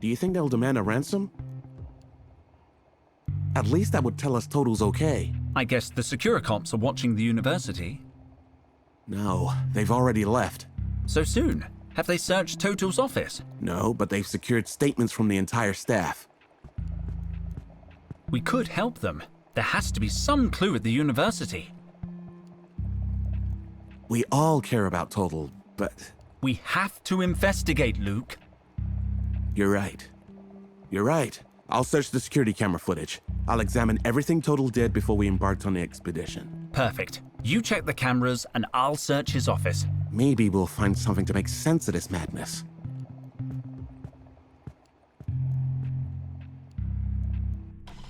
Do you think they'll demand a ransom? At least that would tell us Total's okay. I guess the Securicops are watching the university. No, they've already left. So soon? Have they searched Total's office? No, but they've secured statements from the entire staff. We could help them. There has to be some clue at the university. We all care about Total, but... We have to investigate, Luke. You're right. You're right. I'll search the security camera footage. I'll examine everything Total did before we embarked on the expedition. Perfect. You check the cameras and I'll search his office. Maybe we'll find something to make sense of this madness.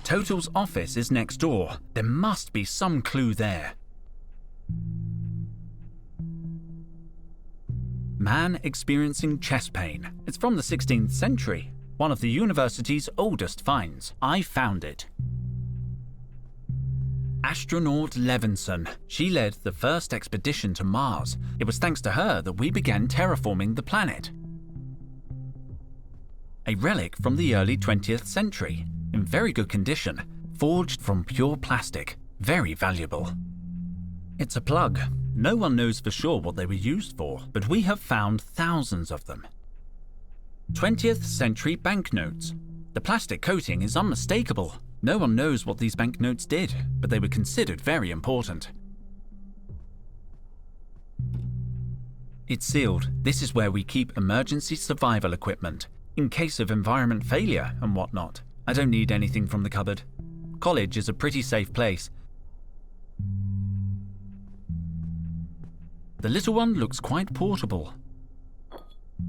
Total's office is next door. There must be some clue there. Man experiencing chest pain. It's from the 16th century. One of the university's oldest finds. I found it. Astronaut Levinson. She led the first expedition to Mars. It was thanks to her that we began terraforming the planet. A relic from the early 20th century. In very good condition. Forged from pure plastic. Very valuable. It's a plug. No one knows for sure what they were used for, but we have found thousands of them. 20th century banknotes. The plastic coating is unmistakable. No one knows what these banknotes did, but they were considered very important. It's sealed. This is where we keep emergency survival equipment, in case of environment failure and whatnot. I don't need anything from the cupboard. College is a pretty safe place. The little one looks quite portable.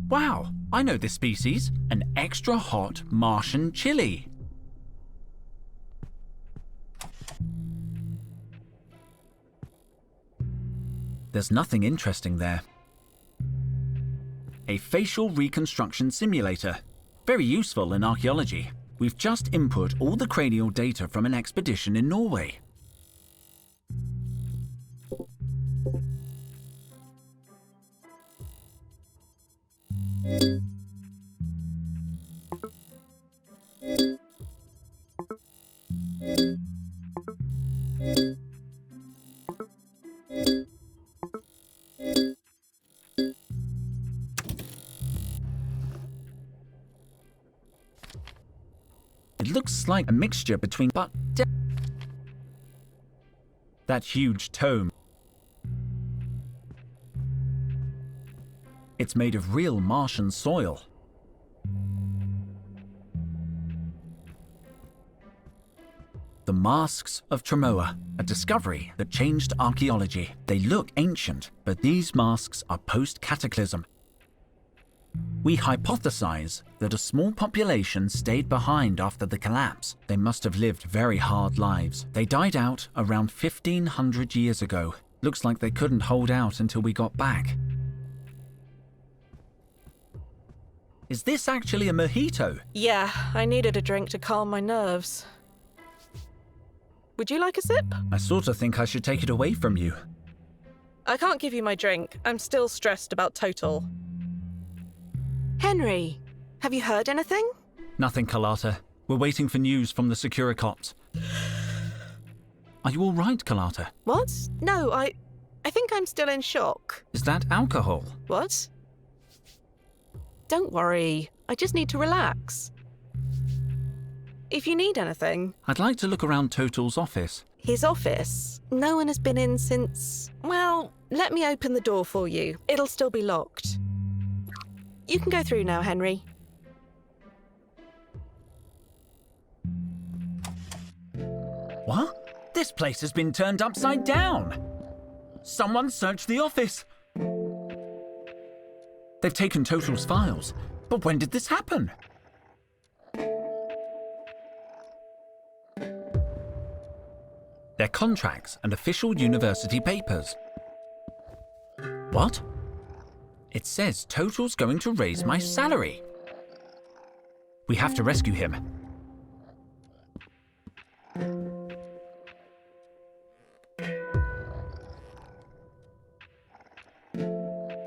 Wow, I know this species. An extra hot Martian chili. There's nothing interesting there. A facial reconstruction simulator. Very useful in archaeology. We've just input all the cranial data from an expedition in Norway. It looks like a mixture between that huge tome. It's made of real Martian soil. The Masks of Tremor, a discovery that changed archaeology. They look ancient, but these masks are post-cataclysm. We hypothesize that a small population stayed behind after the collapse. They must have lived very hard lives. They died out around 1500 years ago. Looks like they couldn't hold out until we got back. Is this actually a mojito? Yeah, I needed a drink to calm my nerves. Would you like a sip? I sort of think I should take it away from you. I can't give you my drink. I'm still stressed about Total. Henry, have you heard anything? Nothing, Carlotta. We're waiting for news from the Securicops. Are you all right, Carlotta? What? No, I think I'm still in shock. Is that alcohol? What? Don't worry. I just need to relax. If you need anything... I'd like to look around Total's office. His office? No one has been in since... Well, let me open the door for you. It'll still be locked. You can go through now, Henry. What? This place has been turned upside down. Someone searched the office. They've taken Total's files. But when did this happen? Their contracts and official university papers. What? It says Total's going to raise my salary. We have to rescue him.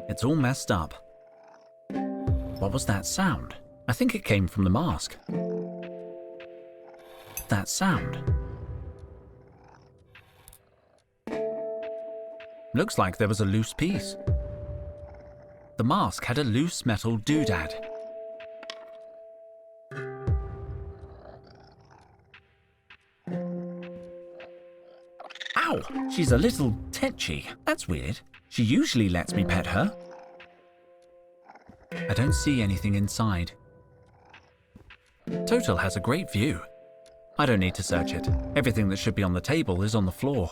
It's all messed up. What was that sound? I think it came from the mask. That sound. Looks like there was a loose piece. The mask had a loose metal doodad. Ow! She's a little tetchy. That's weird. She usually lets me pet her. I don't see anything inside. Totel has a great view. I don't need to search it. Everything that should be on the table is on the floor.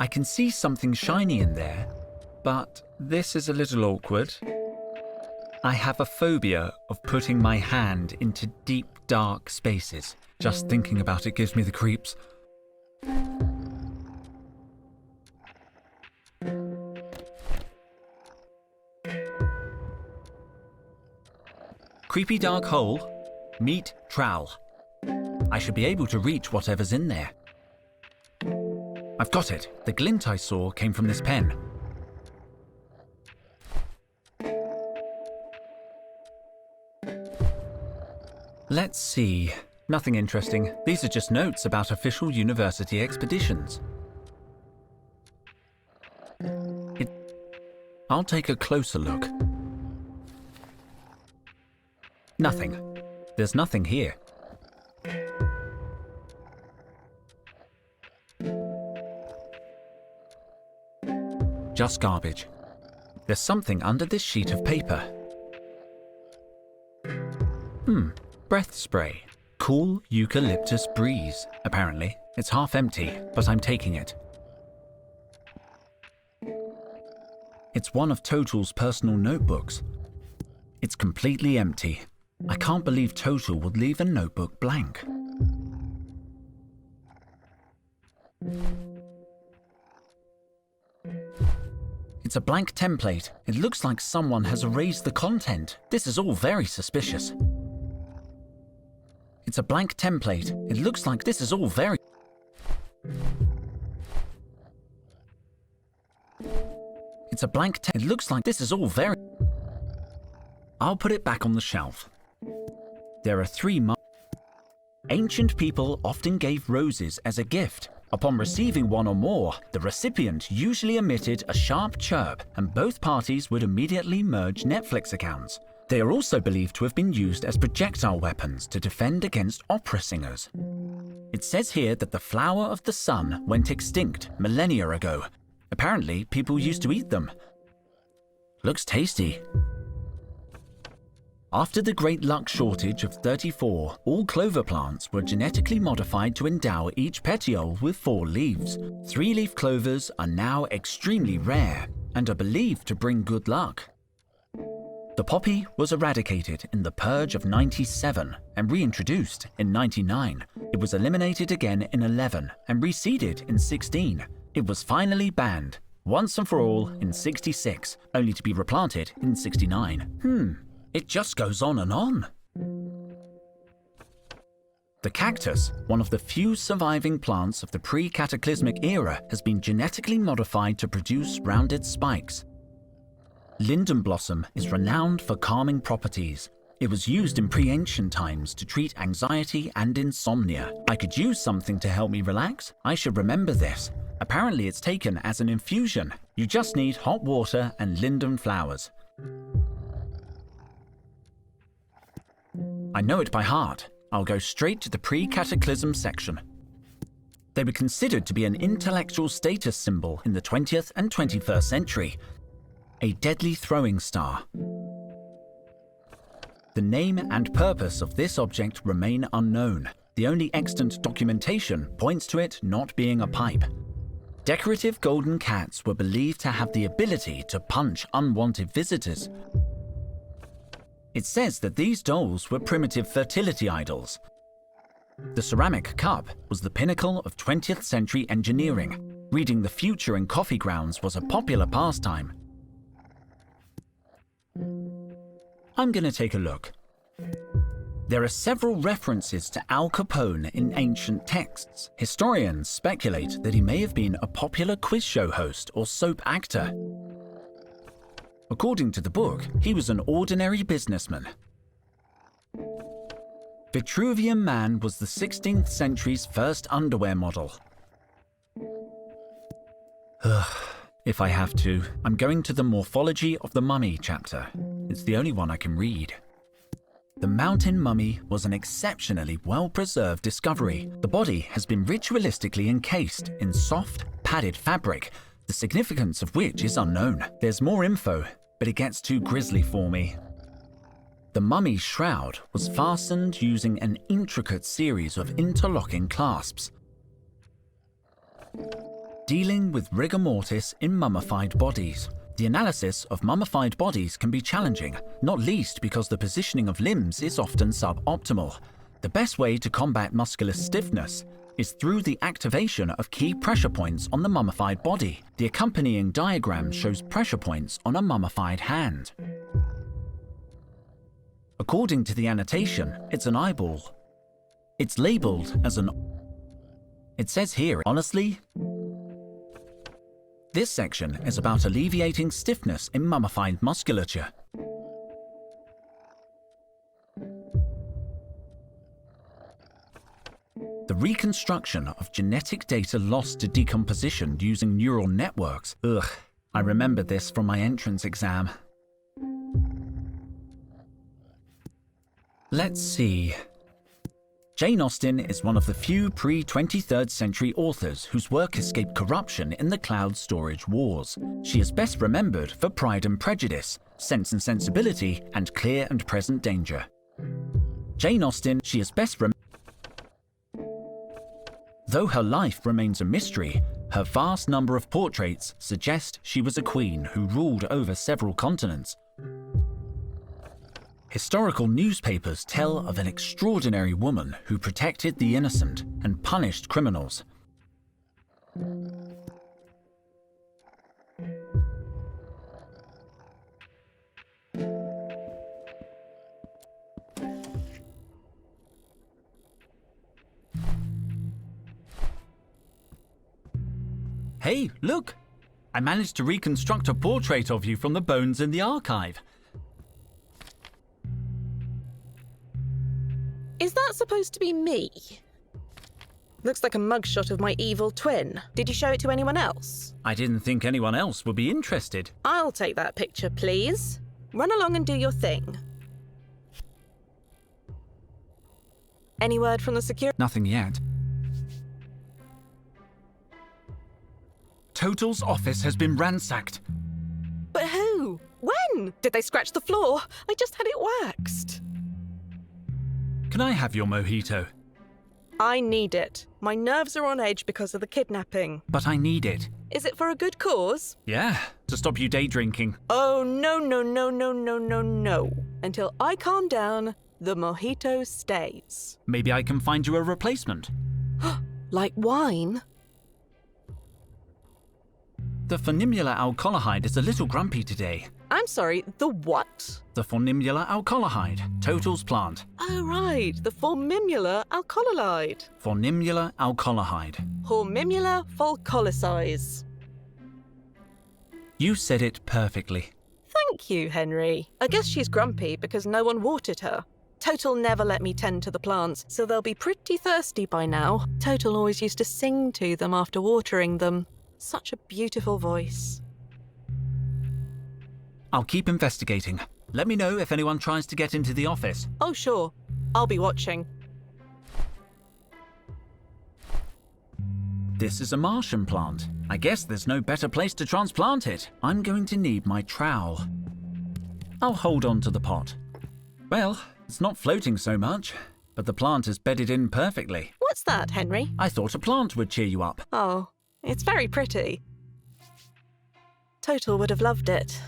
I can see something shiny in there, but this is a little awkward. I have a phobia of putting my hand into deep, dark spaces. Just thinking about it gives me the creeps. Creepy dark hole, meet trowel. I should be able to reach whatever's in there. I've got it. The glint I saw came from this pen. Let's see. Nothing interesting. These are just notes about official university expeditions. I'll take a closer look. Nothing. There's nothing here. Just garbage. There's something under this sheet of paper. Breath spray. Cool eucalyptus breeze, apparently. It's half empty, but I'm taking it. It's one of Totel's personal notebooks. It's completely empty. I can't believe Totel would leave a notebook blank. It's a blank template. It looks like someone has erased the content. This is all very suspicious. It's a blank template. It looks like this is all very... It's a blank It looks like this is all very... I'll put it back on the shelf. There are 3 Ancient people often gave roses as a gift. Upon receiving one or more, the recipient usually emitted a sharp chirp, and both parties would immediately merge Netflix accounts. They are also believed to have been used as projectile weapons to defend against opera singers. It says here that the flower of the sun went extinct millennia ago. Apparently, people used to eat them. Looks tasty. After the great luck shortage of 34, all clover plants were genetically modified to endow each petiole with 4 leaves. 3-leaf clovers are now extremely rare and are believed to bring good luck. The poppy was eradicated in the Purge of 97 and reintroduced in 99. It was eliminated again in 11 and reseeded in 16. It was finally banned, once and for all, in 66, only to be replanted in 69. It just goes on and on. The cactus, one of the few surviving plants of the pre-cataclysmic era, has been genetically modified to produce rounded spikes. Linden blossom is renowned for calming properties. It was used in pre-ancient times to treat anxiety and insomnia. I could use something to help me relax. I should remember this. Apparently it's taken as an infusion. You just need hot water and linden flowers. I know it by heart. I'll go straight to the pre-cataclysm section. They were considered to be an intellectual status symbol in the 20th and 21st century. A deadly throwing star. The name and purpose of this object remain unknown. The only extant documentation points to it not being a pipe. Decorative golden cats were believed to have the ability to punch unwanted visitors. It says that these dolls were primitive fertility idols. The ceramic cup was the pinnacle of 20th century engineering. Reading the future in coffee grounds was a popular pastime. I'm gonna take a look. There are several references to Al Capone in ancient texts. Historians speculate that he may have been a popular quiz show host or soap actor. According to the book, he was an ordinary businessman. Vitruvian Man was the 16th century's first underwear model. If I have to, I'm going to the Morphology of the Mummy chapter. It's the only one I can read. The mountain mummy was an exceptionally well-preserved discovery. The body has been ritualistically encased in soft, padded fabric, the significance of which is unknown. There's more info, but it gets too grisly for me. The mummy's shroud was fastened using an intricate series of interlocking clasps. Dealing with rigor mortis in mummified bodies. The analysis of mummified bodies can be challenging, not least because the positioning of limbs is often suboptimal. The best way to combat muscular stiffness is through the activation of key pressure points on the mummified body. The accompanying diagram shows pressure points on a mummified hand. According to the annotation, it's an eyeball. It's labeled as an... It says here, honestly... This section is about alleviating stiffness in mummified musculature. The reconstruction of genetic data lost to decomposition using neural networks. Ugh, I remember this from my entrance exam. Let's see. Jane Austen is one of the few pre-23rd century authors whose work escaped corruption in the cloud storage wars. She is best remembered for Pride and Prejudice, Sense and Sensibility, and Clear and Present Danger. Jane Austen, she is best remembered. Though her life remains a mystery, her vast number of portraits suggest she was a queen who ruled over several continents. Historical newspapers tell of an extraordinary woman who protected the innocent and punished criminals. Hey, look! I managed to reconstruct a portrait of you from the bones in the archive. Is that supposed to be me? Looks like a mugshot of my evil twin. Did you show it to anyone else? I didn't think anyone else would be interested. I'll take that picture, please. Run along and do your thing. Any word from the security? Nothing yet. Totel's office has been ransacked. But who? When? Did they scratch the floor? I just had it waxed. Can I have your mojito? I need it. My nerves are on edge because of the kidnapping. But I need it. Is it for a good cause? Yeah, to stop you day drinking. Oh, no, no, no, no, no, no, no. Until I calm down, the mojito stays. Maybe I can find you a replacement. Like wine? The fornimular alcoholide is a little grumpy today. I'm sorry, the what? The fornimular alcoholide, Totel's plant. Oh, right, the formimular alcoholide. Fornimular alcoholide. Formimular folcolysize. You said it perfectly. Thank you, Henry. I guess she's grumpy because no one watered her. Totel never let me tend to the plants, so they'll be pretty thirsty by now. Totel always used to sing to them after watering them. Such a beautiful voice. I'll keep investigating. Let me know if anyone tries to get into the office. Oh, sure. I'll be watching. This is a Martian plant. I guess there's no better place to transplant it. I'm going to need my trowel. I'll hold on to the pot. Well, it's not floating so much, but the plant is bedded in perfectly. What's that, Henry? I thought a plant would cheer you up. Oh, it's very pretty. Totel would have loved it.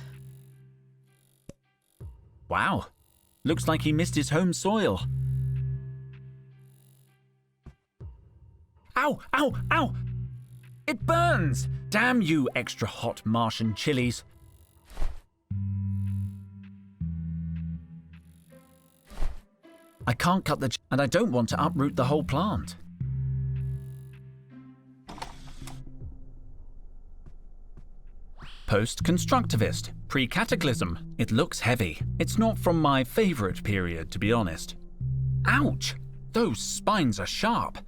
Wow. Looks like he missed his home soil. Ow! Ow! Ow! It burns! Damn you extra hot Martian chilies. I can't cut and I don't want to uproot the whole plant. Post-constructivist, pre-cataclysm. It looks heavy. It's not from my favorite period, to be honest. Ouch! Those spines are sharp.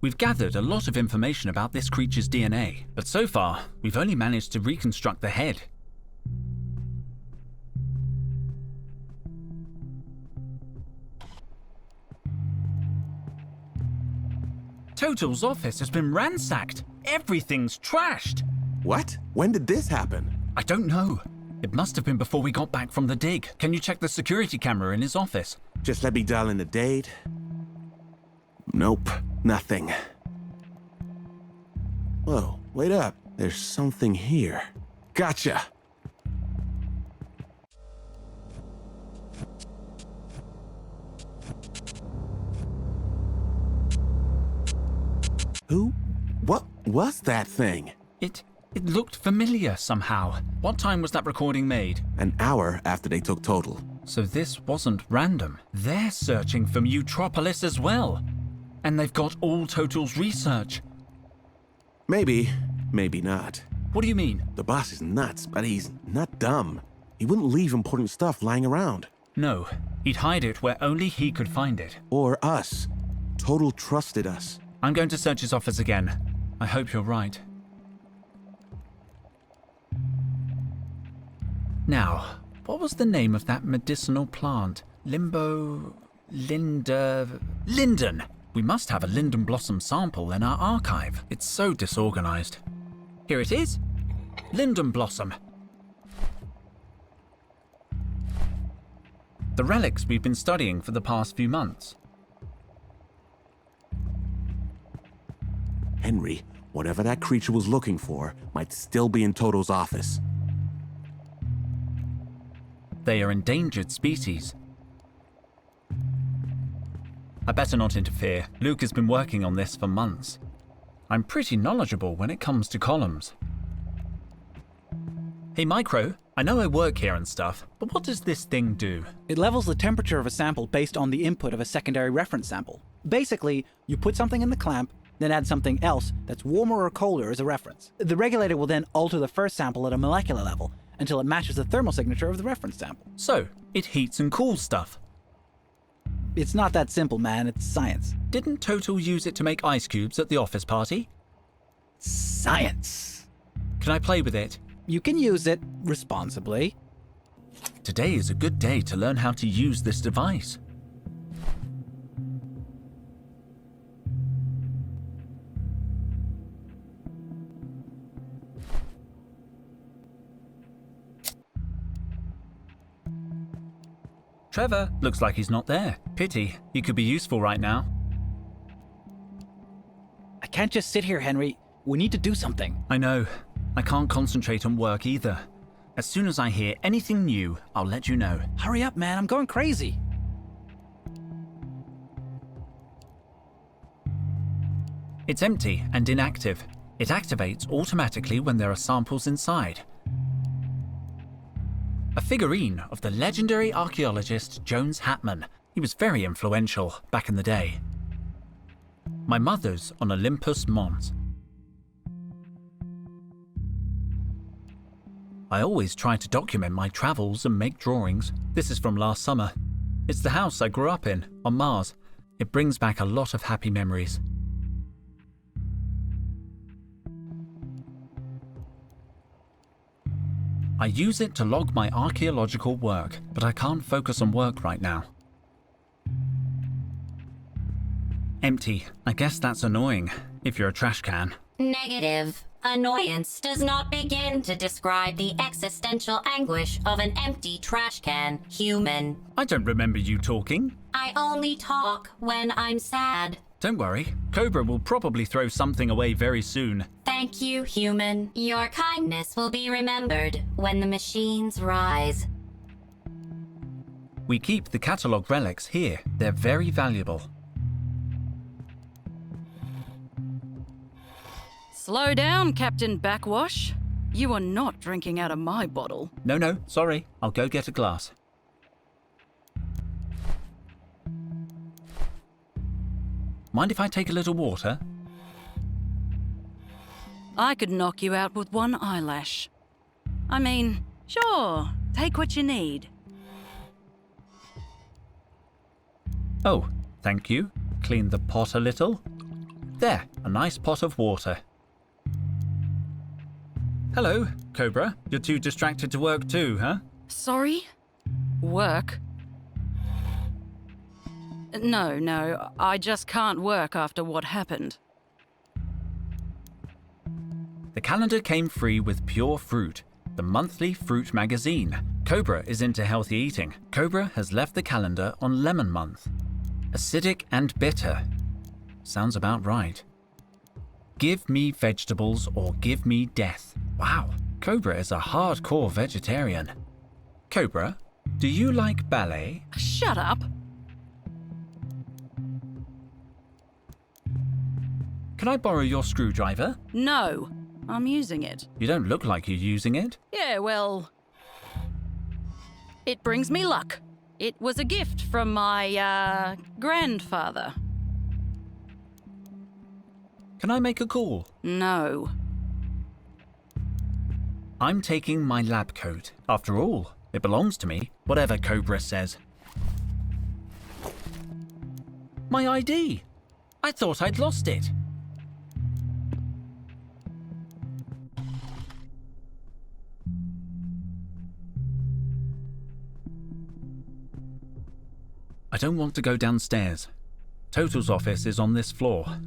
We've gathered a lot of information about this creature's DNA, but so far, we've only managed to reconstruct the head. Totel's office has been ransacked. Everything's trashed. What? When did this happen? I don't know. It must have been before we got back from the dig. Can you check the security camera in his office? Just let me dial in the date. Nope, nothing. Whoa, wait up. There's something here. Gotcha! Who? What was that thing? It looked familiar somehow. What time was that recording made? An hour after they took Total. So this wasn't random. They're searching for Mutropolis as well. And they've got all Total's research. Maybe, maybe not. What do you mean? The boss is nuts, but he's not dumb. He wouldn't leave important stuff lying around. No, he'd hide it where only he could find it. Or us. Total trusted us. I'm going to search his office again. I hope you're right. Now, what was the name of that medicinal plant? Linden. We must have a linden blossom sample in our archive. It's so disorganized. Here it is. Linden blossom. The relics we've been studying for the past few months. Henry, whatever that creature was looking for might still be in Total's office. They are endangered species. I better not interfere. Luke has been working on this for months. I'm pretty knowledgeable when it comes to columns. Hey Micro, I know I work here and stuff, but what does this thing do? It levels the temperature of a sample based on the input of a secondary reference sample. Basically, you put something in the clamp, then add something else that's warmer or colder as a reference. The regulator will then alter the first sample at a molecular level until it matches the thermal signature of the reference sample. So, it heats and cools stuff. It's not that simple, man. It's science. Didn't Total use it to make ice cubes at the office party? Science! Can I play with it? You can use it responsibly. Today is a good day to learn how to use this device. Trevor, looks like he's not there. Pity, he could be useful right now. I can't just sit here, Henry. We need to do something. I know. I can't concentrate on work either. As soon as I hear anything new, I'll let you know. Hurry up, man. I'm going crazy. It's empty and inactive. It activates automatically when there are samples inside. A figurine of the legendary archaeologist Jones Hatman. He was very influential back in the day. My mother's on Olympus Mons. I always try to document my travels and make drawings. This is from last summer. It's the house I grew up in, on Mars. It brings back a lot of happy memories. I use it to log my archaeological work, but I can't focus on work right now. Empty. I guess that's annoying, if you're a trash can. Negative. Annoyance does not begin to describe the existential anguish of an empty trash can, human. I don't remember you talking. I only talk when I'm sad. Don't worry, Cobra will probably throw something away very soon. Thank you, human. Your kindness will be remembered when the machines rise. We keep the catalogue relics here. They're very valuable. Slow down, Captain Backwash. You are not drinking out of my bottle. No, sorry. I'll go get a glass. Mind if I take a little water? I could knock you out with one eyelash. I mean, sure, take what you need. Oh, thank you. Clean the pot a little. There, a nice pot of water. Hello, Cobra. You're too distracted to work too, huh? Sorry? Work? No, I just can't work after what happened. The calendar came free with Pure Fruit, the monthly fruit magazine. Cobra is into healthy eating. Cobra has left the calendar on Lemon Month. Acidic and bitter. Sounds about right. Give me vegetables or give me death. Wow, Cobra is a hardcore vegetarian. Cobra, do you like ballet? Shut up! Can I borrow your screwdriver? No, I'm using it. You don't look like you're using it. Yeah, well, it brings me luck. It was a gift from my, grandfather. Can I make a call? No. I'm taking my lab coat. After all, it belongs to me, whatever Cobra says. My ID! I thought I'd lost it. I don't want to go downstairs. Totel's office is on this floor.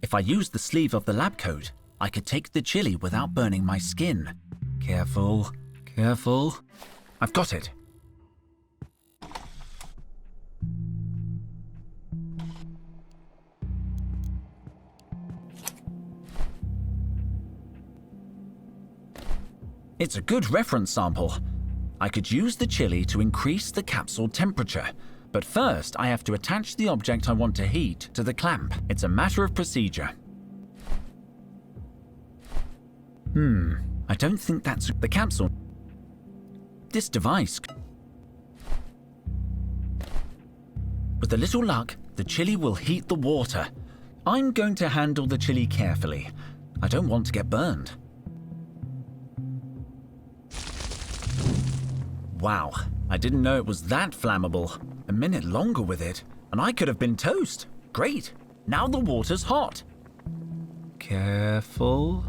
If I use the sleeve of the lab coat, I could take the chili without burning my skin. Careful, careful. I've got it. It's a good reference sample. I could use the chili to increase the capsule temperature, but first I have to attach the object I want to heat to the clamp. It's a matter of procedure. I don't think that's the capsule. This device. With a little luck, the chili will heat the water. I'm going to handle the chili carefully. I don't want to get burned. Wow, I didn't know it was that flammable. A minute longer with it, and I could have been toast. Great, now the water's hot. Careful.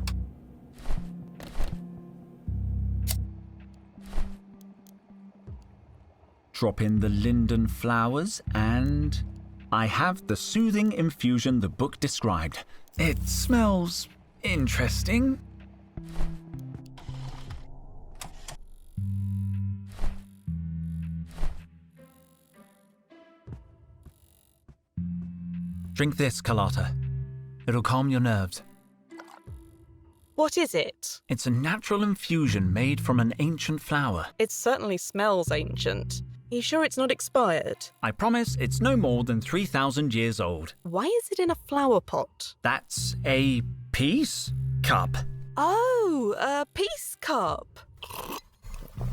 Drop in the linden flowers, and I have the soothing infusion the book described. It smells interesting. Drink this, Carlotta. It'll calm your nerves. What is it? It's a natural infusion made from an ancient flower. It certainly smells ancient. You sure it's not expired? I promise it's no more than 3,000 years old. Why is it in a flower pot? That's a peace cup. Oh, a peace cup.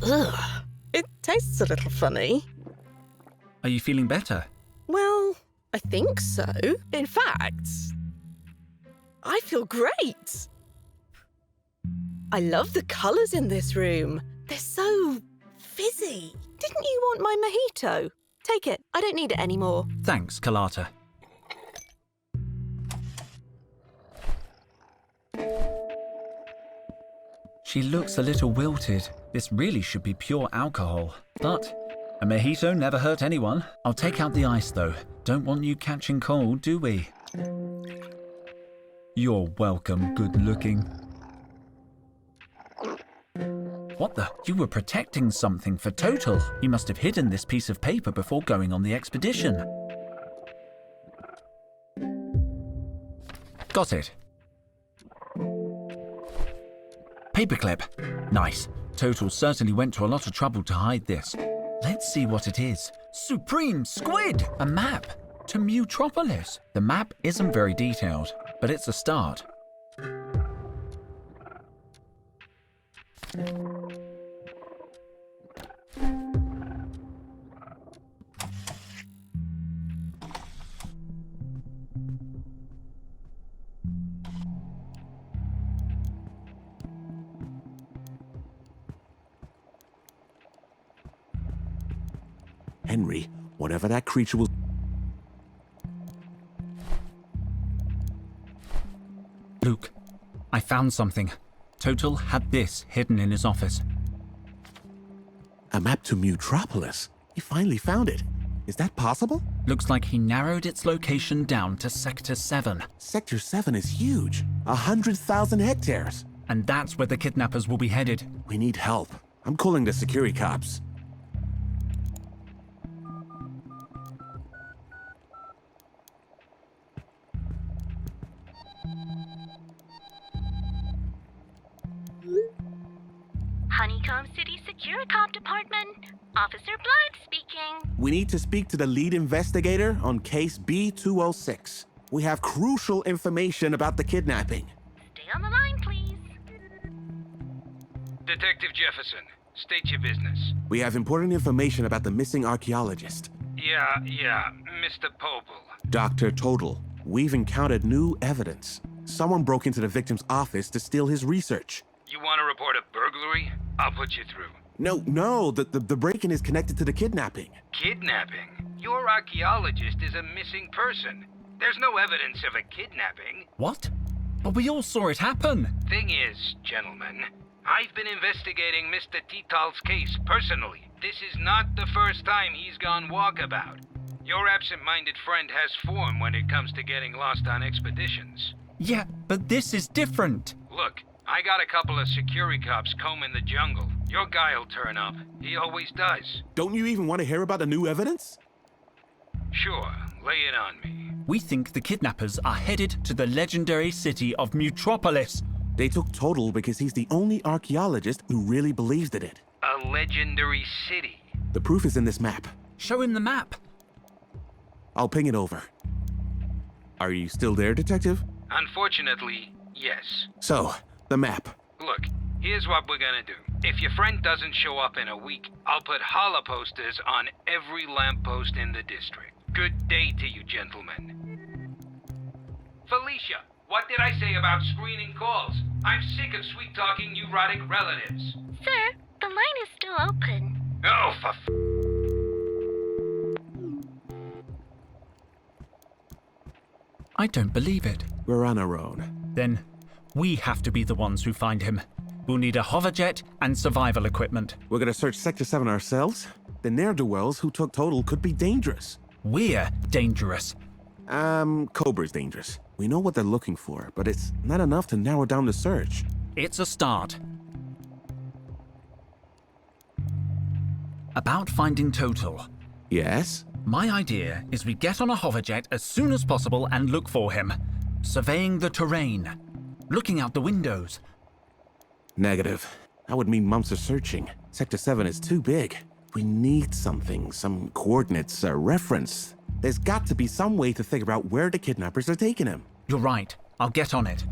Ugh. It tastes a little funny. Are you feeling better? Well, I think so. In fact, I feel great. I love the colours in this room. They're so fizzy. Didn't you want my mojito? Take it. I don't need it anymore. Thanks, Carlotta. She looks a little wilted. This really should be pure alcohol. But a mojito never hurt anyone. I'll take out the ice, though. Don't want you catching cold, do we? You're welcome, good-looking. What the? You were protecting something for Totel. You must have hidden this piece of paper before going on the expedition. Got it. Paperclip. Nice. Total certainly went to a lot of trouble to hide this. Let's see what it is. Supreme Squid! A map to Mutropolis. The map isn't very detailed, but it's a start. Henry, whatever that creature was. Luke, I found something. Total had this hidden in his office. A map to Mutropolis. He finally found it. Is that possible? Looks like he narrowed its location down to Sector 7. Sector 7 is huge. 100,000 hectares. And that's where the kidnappers will be headed. We need help. I'm calling the security cops. Honeycomb City Securicom Department. Officer Blythe speaking. We need to speak to the lead investigator on case B206. We have crucial information about the kidnapping. Stay on the line, please. Detective Jefferson, state your business. We have important information about the missing archaeologist. Yeah, Mr. Popel. Dr. Totel. We've encountered new evidence. Someone broke into the victim's office to steal his research. You want to report a burglary? I'll put you through. No, the break-in is connected to the kidnapping. Kidnapping? Your archaeologist is a missing person. There's no evidence of a kidnapping. What? But we all saw it happen. Thing is, gentlemen, I've been investigating Mr. Totel's case personally. This is not the first time he's gone walkabout. Your absent-minded friend has form when it comes to getting lost on expeditions. Yeah, but this is different. Look, I got a couple of security cops combing the jungle. Your guy'll turn up. He always does. Don't you even want to hear about the new evidence? Sure, lay it on me. We think the kidnappers are headed to the legendary city of Mutropolis. They took Totel because he's the only archaeologist who really believes in it. A legendary city. The proof is in this map. Show him the map. I'll ping it over. Are you still there, Detective? Unfortunately, yes. So, the map. Look, here's what we're gonna do. If your friend doesn't show up in a week, I'll put holla posters on every lamppost in the district. Good day to you, gentlemen. Felicia, what did I say about screening calls? I'm sick of sweet-talking neurotic relatives. Sir, the line is still open. Oh, for I don't believe it. We're on our own. Then we have to be the ones who find him. We'll need a hoverjet and survival equipment. We're gonna search Sector 7 ourselves? The ne'er-do-wells who took Totel could be dangerous. We're dangerous. Cobra's dangerous. We know what they're looking for, but it's not enough to narrow down the search. It's a start. About finding Totel. Yes? My idea is we get on a hoverjet as soon as possible and look for him. Surveying the terrain. Looking out the windows. Negative. That would mean months of searching. Sector 7 is too big. We need something, some coordinates, a reference. There's got to be some way to figure out where the kidnappers are taking him. You're right. I'll get on it.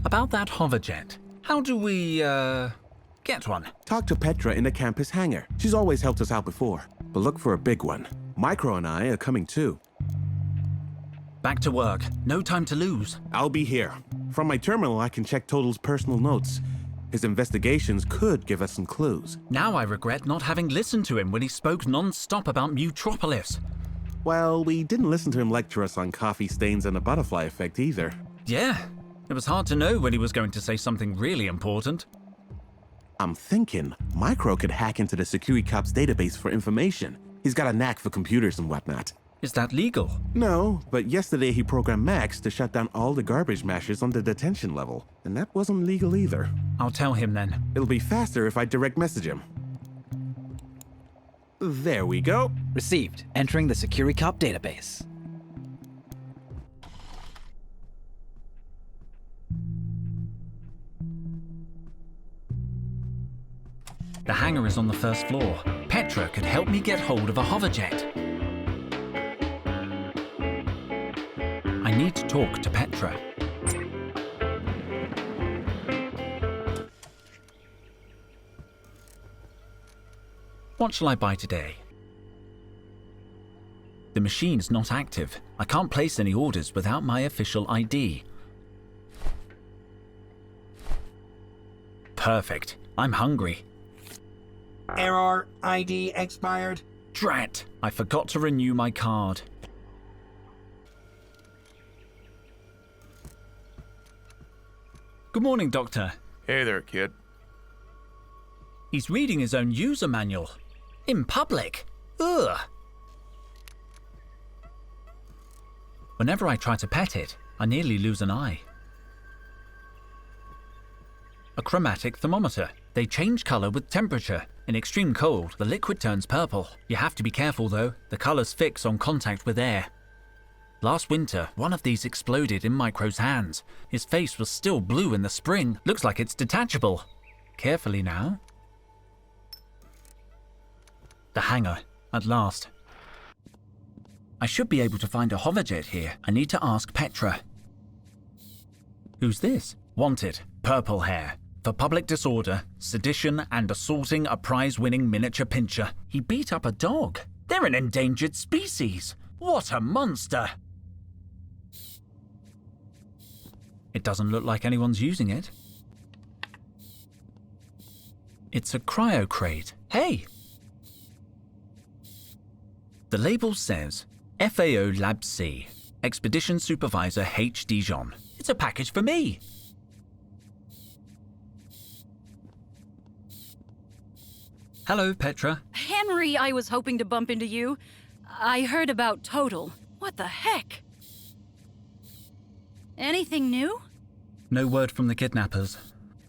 About that hoverjet. How do we, get one? Talk to Petra in the campus hangar. She's always helped us out before. But look for a big one. Micro and I are coming too. Back to work. No time to lose. I'll be here. From my terminal, I can check Totel's personal notes. His investigations could give us some clues. Now I regret not having listened to him when he spoke non-stop about Mutropolis. Well, we didn't listen to him lecture us on coffee stains and the butterfly effect either. Yeah, it was hard to know when he was going to say something really important. I'm thinking Micro could hack into the security cops database for information. He's got a knack for computers and whatnot. Is that legal? No, but yesterday he programmed Max to shut down all the garbage mashers on the detention level. And that wasn't legal either. I'll tell him then. It'll be faster if I direct message him. There we go. Received. Entering the security cop database. The hangar is on the first floor. Petra could help me get hold of a hoverjet. I need to talk to Petra. What shall I buy today? The machine's not active. I can't place any orders without my official ID. Perfect. I'm hungry. Error, ID expired. Drat! I forgot to renew my card. Good morning, Doctor. Hey there, kid. He's reading his own user manual. In public. Ugh! Whenever I try to pet it, I nearly lose an eye. A chromatic thermometer. They change color with temperature. In extreme cold, the liquid turns purple. You have to be careful though. The colors fix on contact with air. Last winter, one of these exploded in Micro's hands. His face was still blue in the spring. Looks like it's detachable. Carefully now. The hangar, at last. I should be able to find a hoverjet here. I need to ask Petra. Who's this? Wanted, purple hair. For public disorder, sedition, and assaulting a prize-winning miniature pincher. He beat up a dog. They're an endangered species. What a monster! It doesn't look like anyone's using it. It's a cryo crate. Hey! The label says, FAO Lab C, Expedition Supervisor Henry Dijon. It's a package for me. Hello, Petra. Henry, I was hoping to bump into you. I heard about Totel. What the heck? Anything new? No word from the kidnappers.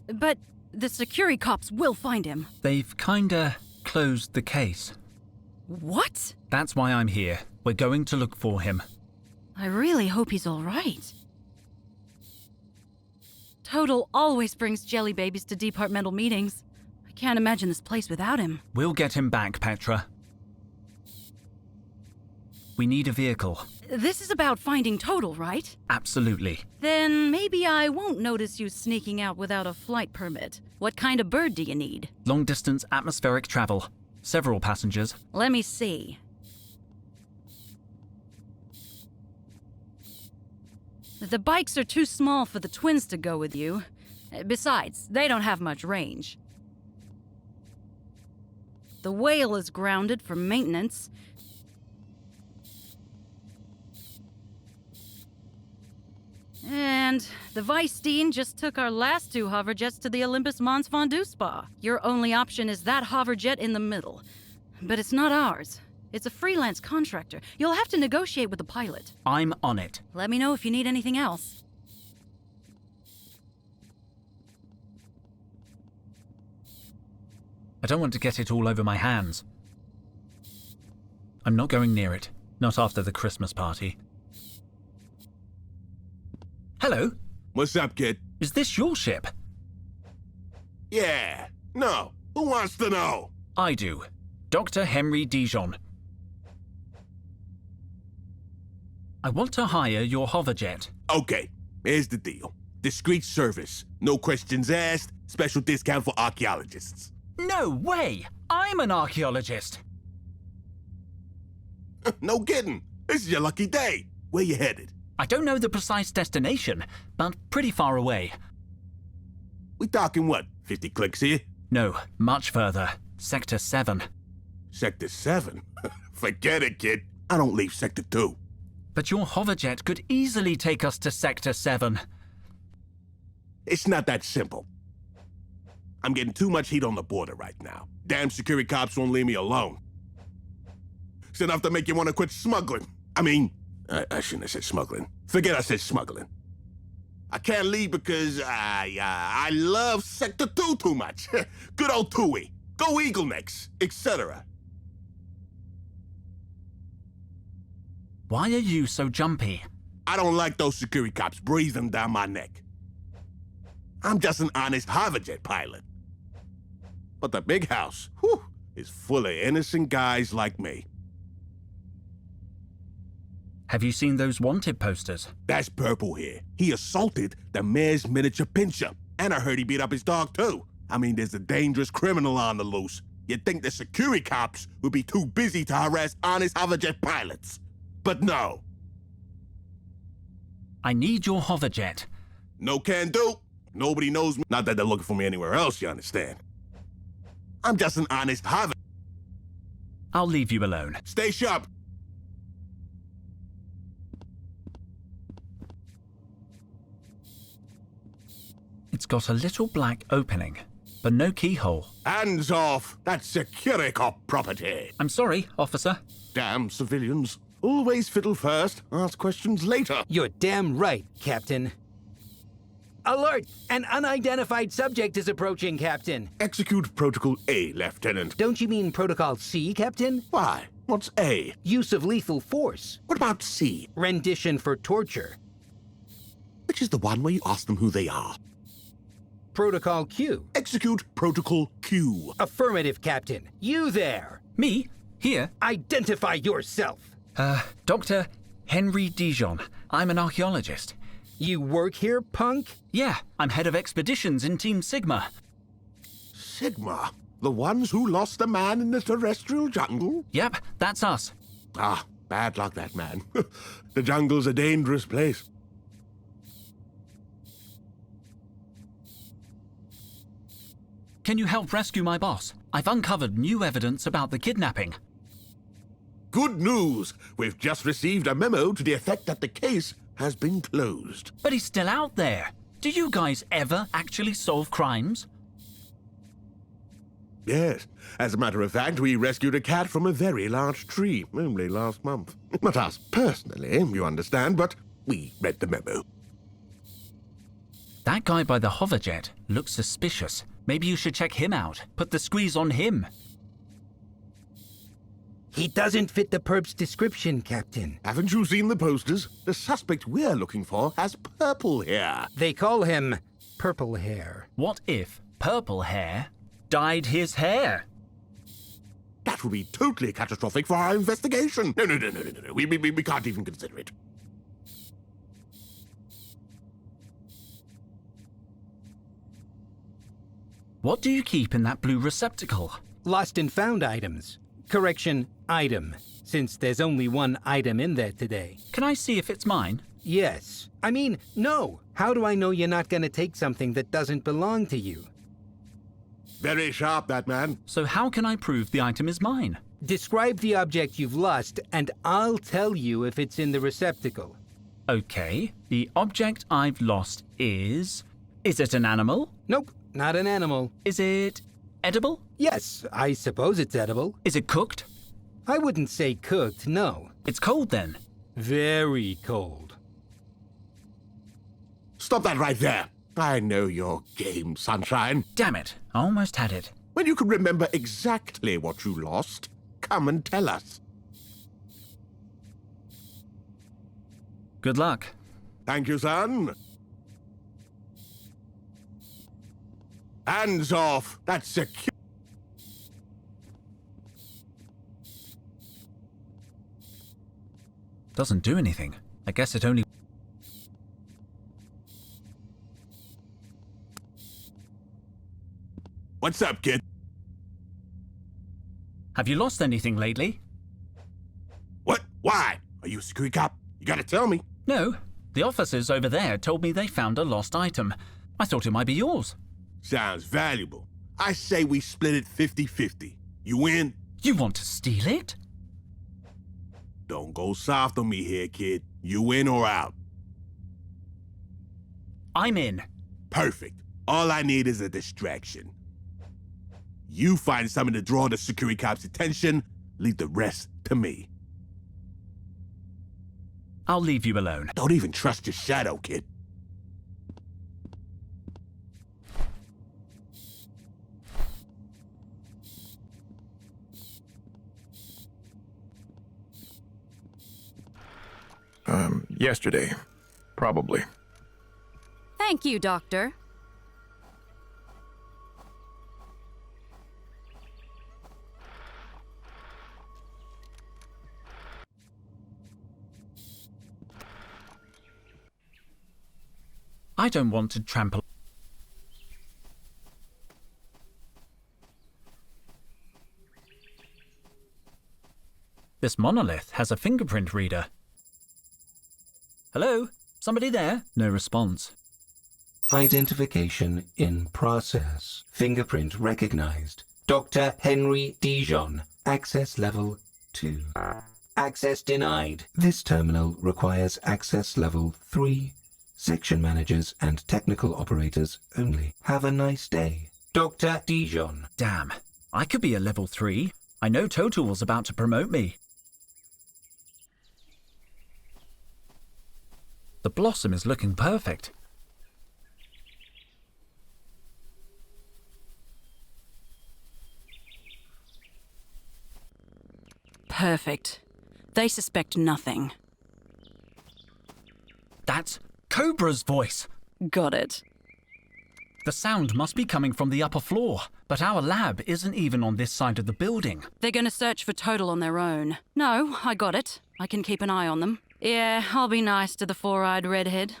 But the security cops will find him. They've kinda closed the case. What? That's why I'm here. We're going to look for him. I really hope he's all right. Totel always brings jelly babies to departmental meetings. I can't imagine this place without him. We'll get him back, Petra. We need a vehicle. This is about finding Totel, right? Absolutely. Then maybe I won't notice you sneaking out without a flight permit. What kind of bird do you need? Long-distance atmospheric travel. Several passengers. Let me see. The bikes are too small for the twins to go with you. Besides, they don't have much range. The whale is grounded for maintenance. And the Weisstein just took our last two hoverjets to the Olympus Mons Fondue Spa. Your only option is that hoverjet in the middle. But it's not ours. It's a freelance contractor. You'll have to negotiate with the pilot. I'm on it. Let me know if you need anything else. I don't want to get it all over my hands. I'm not going near it. Not after the Christmas party. Hello? What's up, kid? Is this your ship? Yeah. No. Who wants to know? I do. Dr. Henry Dijon. I want to hire your hoverjet. Okay. Here's the deal. Discreet service. No questions asked. Special discount for archaeologists. No way! I'm an archaeologist! No kidding. This is your lucky day. Where you headed? I don't know the precise destination, but pretty far away. We talking what, 50 clicks here? No, much further. Sector 7. Sector 7? Forget it, kid. I don't leave Sector 2. But your hoverjet could easily take us to Sector 7. It's not that simple. I'm getting too much heat on the border right now. Damn security cops won't leave me alone. It's enough to make you want to quit smuggling. I mean, I shouldn't have said smuggling. Forget I said smuggling. I can't leave because I love Sector 2 too much. Good old Tui. Go Eagle Necks, etc. Why are you so jumpy? I don't like those security cops breathing down my neck. I'm just an honest hoverjet pilot. But the big house, whew, is full of innocent guys like me. Have you seen those wanted posters? That's Purple here. He assaulted the mayor's miniature pincher. And I heard he beat up his dog, too. I mean, there's a dangerous criminal on the loose. You'd think the security cops would be too busy to harass honest hoverjet pilots. But no. I need your hoverjet. No can do. Nobody knows me. Not that they're looking for me anywhere else, you understand. I'm just an honest hover. I'll leave you alone. Stay sharp. It's got a little black opening, but no keyhole. Hands off. That's security cop property. I'm sorry, officer. Damn civilians. Always fiddle first, ask questions later. You're damn right, Captain. Alert! An unidentified subject is approaching, Captain. Execute Protocol A, Lieutenant. Don't you mean Protocol C, Captain? Why? What's A? Use of lethal force. What about C? Rendition for torture. Which is the one where you ask them who they are? Protocol Q. Execute Protocol Q. Affirmative, Captain. You there. Me? Here? Identify yourself. Dr. Henry Dijon. I'm an archaeologist. You work here, punk? Yeah, I'm head of expeditions in Team Sigma. Sigma? The ones who lost the man in the terrestrial jungle? Yep, that's us. Ah, bad luck, that man. The jungle's a dangerous place. Can you help rescue my boss? I've uncovered new evidence about the kidnapping. Good news! We've just received a memo to the effect that the case has been closed. But he's still out there. Do you guys ever actually solve crimes? Yes. As a matter of fact, we rescued a cat from a very large tree only last month. Not us personally, you understand, but we read the memo. That guy by the hoverjet looks suspicious. Maybe you should check him out. Put the squeeze on him. He doesn't fit the perp's description, Captain. Haven't you seen the posters? The suspect we're looking for has purple hair. They call him Purple Hair. What if Purple Hair dyed his hair? That would be totally catastrophic for our investigation. No. We can't even consider it. What do you keep in that blue receptacle? Lost and found items. Correction, item, since there's only one item in there today. Can I see if it's mine? Yes. I mean, no. How do I know you're not gonna take something that doesn't belong to you? Very sharp, that man. So how can I prove the item is mine? Describe the object you've lost, and I'll tell you if it's in the receptacle. Okay, the object I've lost is... Is it an animal? Nope, not an animal. Is it edible? Yes, I suppose it's edible. Is it cooked? I wouldn't say cooked, no. It's cold then. Very cold. Stop that right there. I know your game, sunshine. Damn it, I almost had it. When you can remember exactly what you lost, come and tell us. Good luck. Thank you, son. Hands off. That's secure. Doesn't do anything. I guess it only... What's up, kid? Have you lost anything lately? What? Why? Are you a security cop? You gotta tell me. No. The officers over there told me they found a lost item. I thought it might be yours. Sounds valuable. I say we split it 50-50. You win? You want to steal it? Don't go soft on me here, kid. You in or out? I'm in. Perfect. All I need is a distraction. You find something to draw the security cops' attention, leave the rest to me. I'll leave you alone. Don't even trust your shadow, kid. Yesterday. Probably. Thank you, Doctor. I don't want to trample. This monolith has a fingerprint reader. Hello? Somebody there? No response. Identification in process. Fingerprint recognized. Dr. Henry Dijon. Access level 2. Access denied. This terminal requires access level 3. Section managers and technical operators only. Have a nice day. Dr. Dijon. Damn. I could be a level 3. I know Totel was about to promote me. The blossom is looking perfect. Perfect. They suspect nothing. That's Cobra's voice. Got it. The sound must be coming from the upper floor, but our lab isn't even on this side of the building. They're gonna search for Totel on their own. No, I got it. I can keep an eye on them. Yeah, I'll be nice to the four-eyed redhead.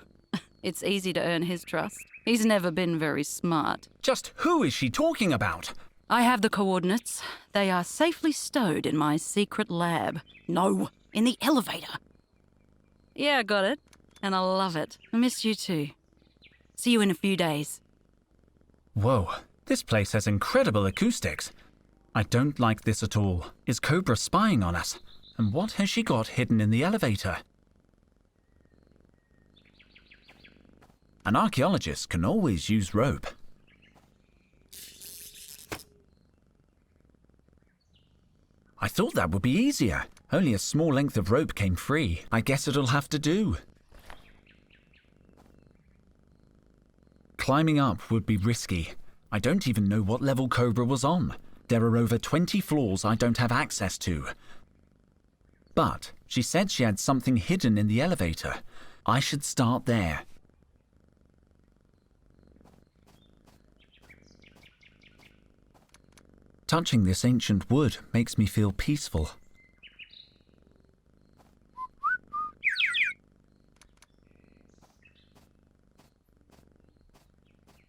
It's easy to earn his trust. He's never been very smart. Just who is she talking about? I have the coordinates. They are safely stowed in my secret lab. No, in the elevator. Yeah, I got it. And I love it. I miss you too. See you in a few days. Whoa, this place has incredible acoustics. I don't like this at all. Is Cobra spying on us? And what has she got hidden in the elevator? An archaeologist can always use rope. I thought that would be easier. Only a small length of rope came free. I guess it'll have to do. Climbing up would be risky. I don't even know what level Cobra was on. There are over 20 floors I don't have access to. But she said she had something hidden in the elevator. I should start there. Touching this ancient wood makes me feel peaceful.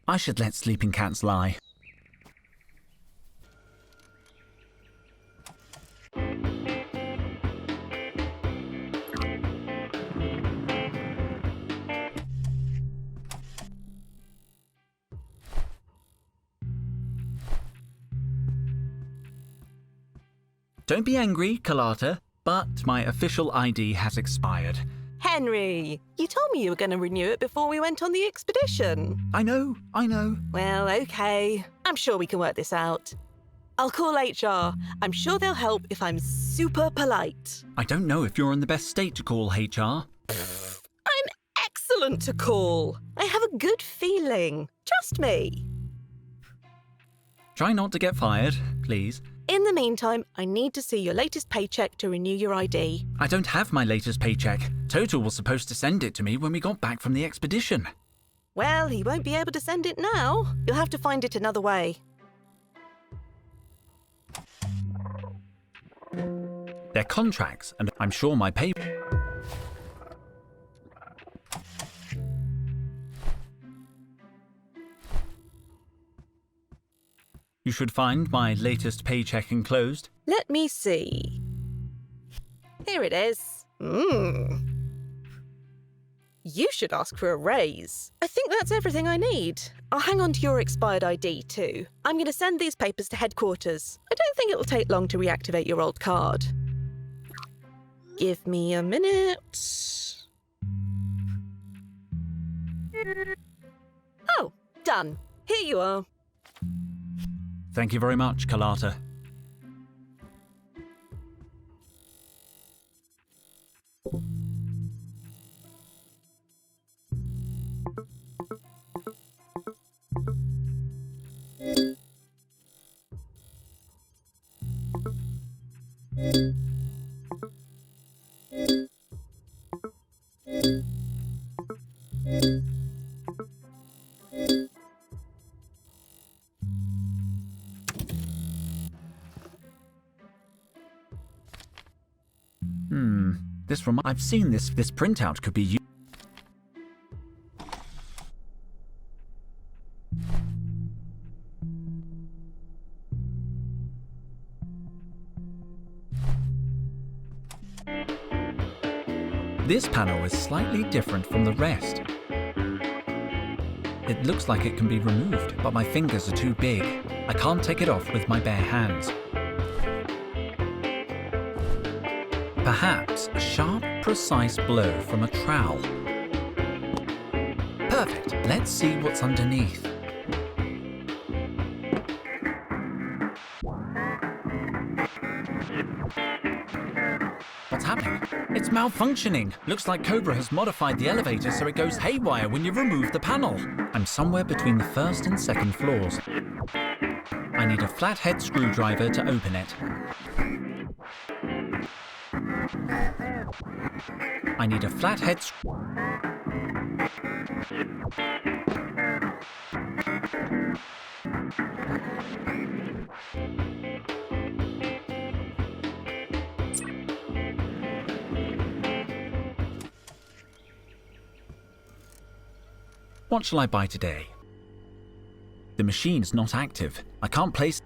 I should let sleeping cats lie. Don't be angry, Carlotta, but my official ID has expired. Henry, you told me you were going to renew it before we went on the expedition. I know. Well, okay. I'm sure we can work this out. I'll call HR. I'm sure they'll help if I'm super polite. I don't know if you're in the best state to call HR. I'm excellent to call. I have a good feeling. Trust me. Try not to get fired, please. In the meantime, I need to see your latest paycheck to renew your ID. I don't have my latest paycheck. Totel was supposed to send it to me when we got back from the expedition. Well, he won't be able to send it now. You'll have to find it another way. They're contracts, and I'm sure my pay... You should find my latest paycheck enclosed. Let me see. Here it is. You should ask for a raise. I think that's everything I need. I'll hang on to your expired ID too. I'm going to send these papers to headquarters. I don't think it'll take long to reactivate your old card. Give me a minute. Oh, done. Here you are. Thank you very much, Carlotta. I've seen this printout could be used. This panel is slightly different from the rest. It looks like it can be removed, but my fingers are too big. I can't take it off with my bare hands. Perhaps a sharp, precise blow from a trowel. Perfect. Let's see what's underneath. What's happening? It's malfunctioning. Looks like Cobra has modified the elevator so it goes haywire when you remove the panel. I'm somewhere between the first and second floors. I need a flathead screwdriver to open it. I need a flathead What shall I buy today? The machine's not active. I can't place...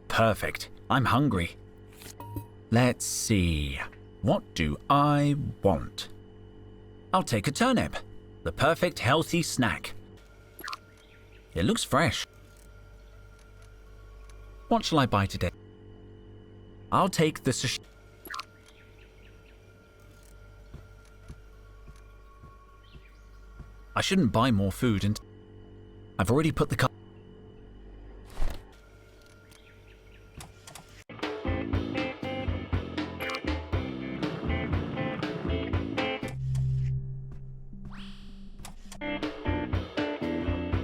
Perfect. I'm hungry. Let's see. What do I want? I'll take a turnip. The perfect healthy snack. It looks fresh. What shall I buy today? I'll take the sashimi. I shouldn't buy more food and I've already put the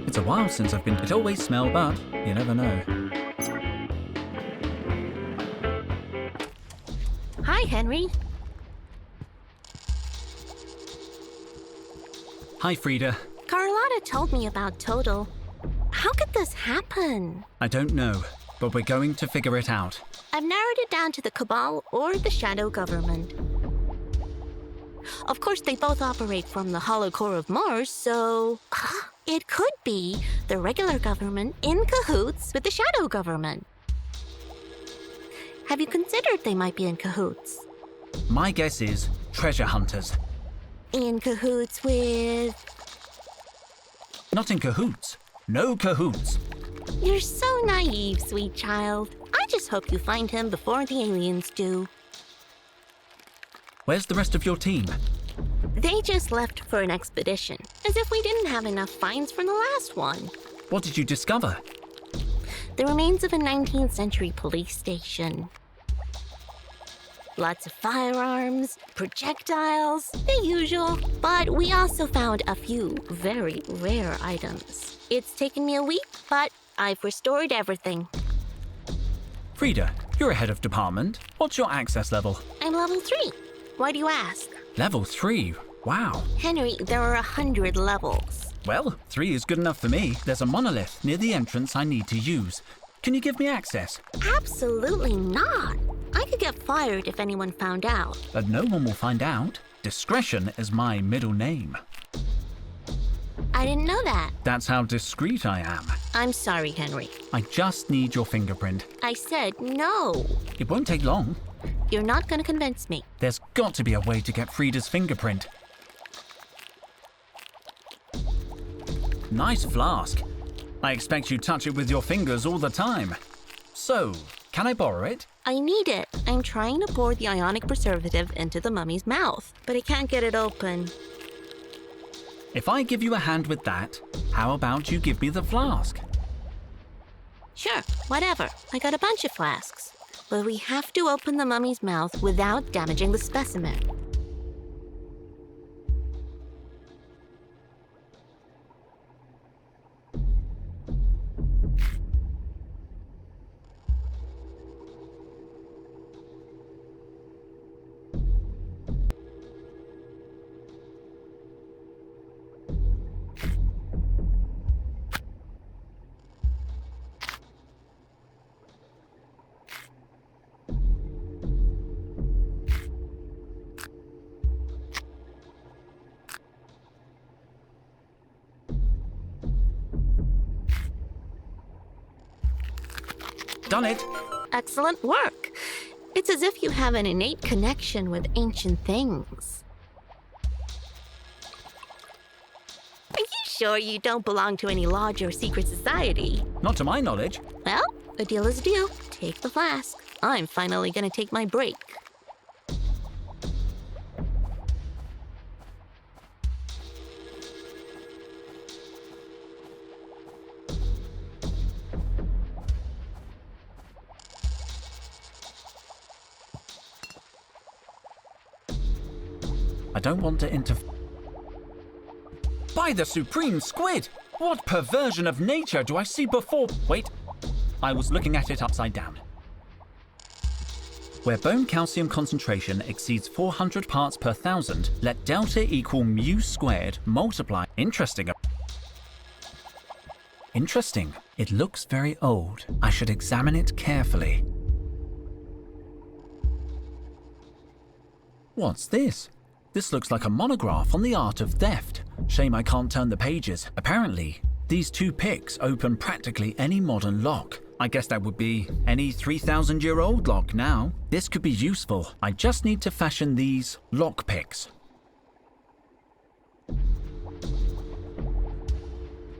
It's a while since I've been... It always smells, but you never know. Hi, Henry. Hi, Frida. Carlotta told me about Totel. How could this happen? I don't know, but we're going to figure it out. I've narrowed it down to the Cabal or the Shadow Government. Of course, they both operate from the hollow core of Mars, so... it could be the regular government in cahoots with the Shadow Government. Have you considered they might be in cahoots? My guess is treasure hunters. In cahoots with... Not in cahoots. No cahoots. You're so naive, sweet child. I just hope you find him before the aliens do. Where's the rest of your team? They just left for an expedition, as if we didn't have enough finds from the last one. What did you discover? The remains of a 19th century police station. Lots of firearms, projectiles, the usual. But we also found a few very rare items. It's taken me a week, but I've restored everything. Frida, you're a head of department. What's your access level? I'm level 3. Why do you ask? Level 3? Wow. Henry, there are 100 levels. Well, 3 is good enough for me. There's a monolith near the entrance I need to use. Can you give me access? Absolutely not. I could get fired if anyone found out. But no one will find out. Discretion is my middle name. I didn't know that. That's how discreet I am. I'm sorry, Henry. I just need your fingerprint. I said no. It won't take long. You're not going to convince me. There's got to be a way to get Frida's fingerprint. Nice flask. I expect you touch it with your fingers all the time. So, can I borrow it? I need it. I'm trying to pour the ionic preservative into the mummy's mouth, but I can't get it open. If I give you a hand with that, how about you give me the flask? Sure, whatever. I got a bunch of flasks. But we have to open the mummy's mouth without damaging the specimen. Done it. Excellent work. It's as if you have an innate connection with ancient things. Are you sure you don't belong to any lodge or secret society? Not to my knowledge. Well, a deal is a deal. Take the flask. I'm finally gonna take my break. I don't want to By the supreme squid! What perversion of nature do I see before? Wait, I was looking at it upside down. Where bone calcium concentration exceeds 400 parts per thousand, let delta equal mu squared multiply. Interesting. Interesting. It looks very old. I should examine it carefully. What's this? This looks like a monograph on the art of theft. Shame I can't turn the pages. Apparently, these two picks open practically any modern lock. I guess that would be any 3,000-year-old lock now. This could be useful. I just need to fashion these lock picks.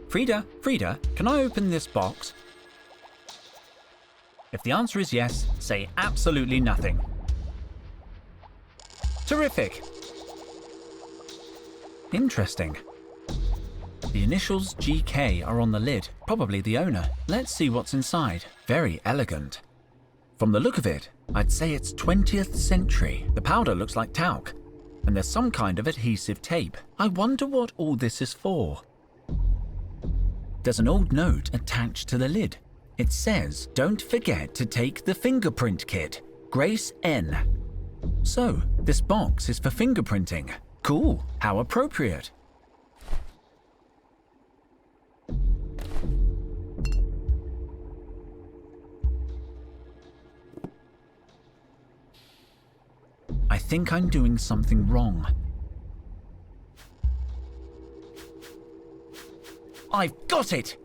Frida, can I open this box? If the answer is yes, say absolutely nothing. Terrific. Interesting. The initials GK are on the lid, probably the owner. Let's see what's inside. Very elegant. From the look of it, I'd say it's 20th century. The powder looks like talc, and there's some kind of adhesive tape. I wonder what all this is for. There's an old note attached to the lid. It says, "Don't forget to take the fingerprint kit. Grace N." So, this box is for fingerprinting. Cool. How appropriate. I think I'm doing something wrong. I've got it!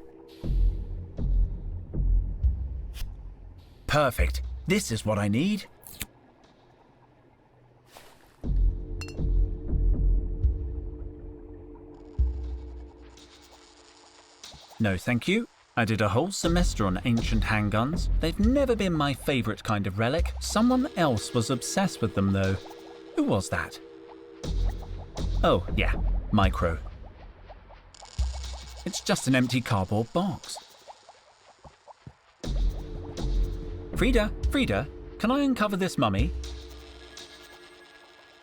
Perfect. This is what I need. No, thank you. I did a whole semester on ancient handguns. They've never been my favorite kind of relic. Someone else was obsessed with them, though. Who was that? Oh, yeah, Micro. It's just an empty cardboard box. Frida, can I uncover this mummy?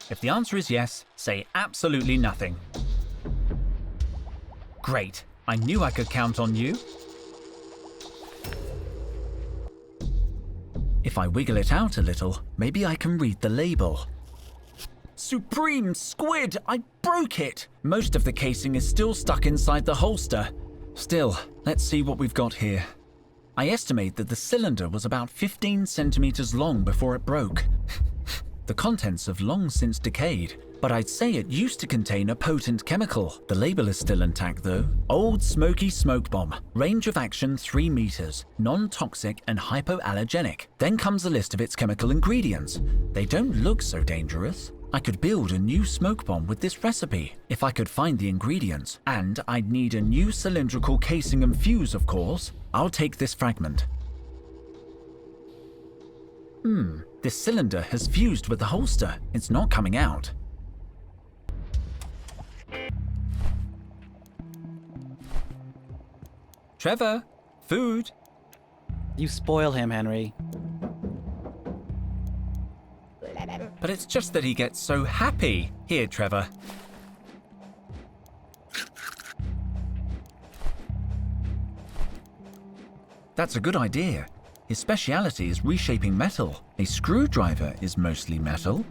If the answer is yes, say absolutely nothing. Great. I knew I could count on you. If I wiggle it out a little, maybe I can read the label. Supreme squid! I broke it! Most of the casing is still stuck inside the holster. Still, let's see what we've got here. I estimate that the cylinder was about 15 centimeters long before it broke. The contents have long since decayed, but I'd say it used to contain a potent chemical. The label is still intact though. Old smoky smoke bomb. Range of action 3 meters. Non-toxic and hypoallergenic. Then comes a list of its chemical ingredients. They don't look so dangerous. I could build a new smoke bomb with this recipe, if I could find the ingredients. And I'd need a new cylindrical casing and fuse, of course. I'll take this fragment. This cylinder has fused with the holster. It's not coming out. Trevor, food. You spoil him, Henry. But it's just that he gets so happy. Here, Trevor. That's a good idea. His speciality is reshaping metal. A screwdriver is mostly metal.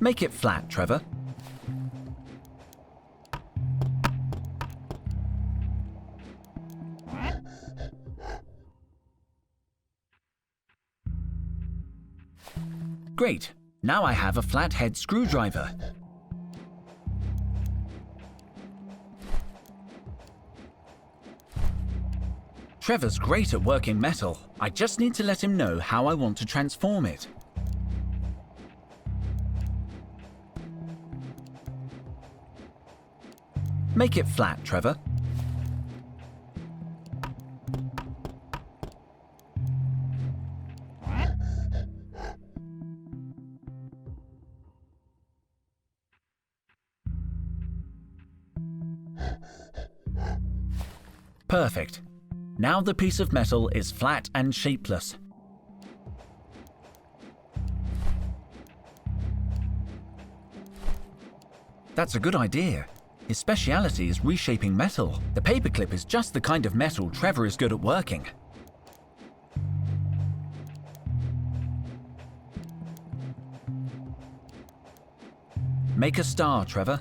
Make it flat, Trevor. Great. Now I have a flathead screwdriver. Trevor's great at working metal. I just need to let him know how I want to transform it. Make it flat, Trevor. Perfect. Now the piece of metal is flat and shapeless. That's a good idea. His speciality is reshaping metal. The paperclip is just the kind of metal Trevor is good at working. Make a star, Trevor.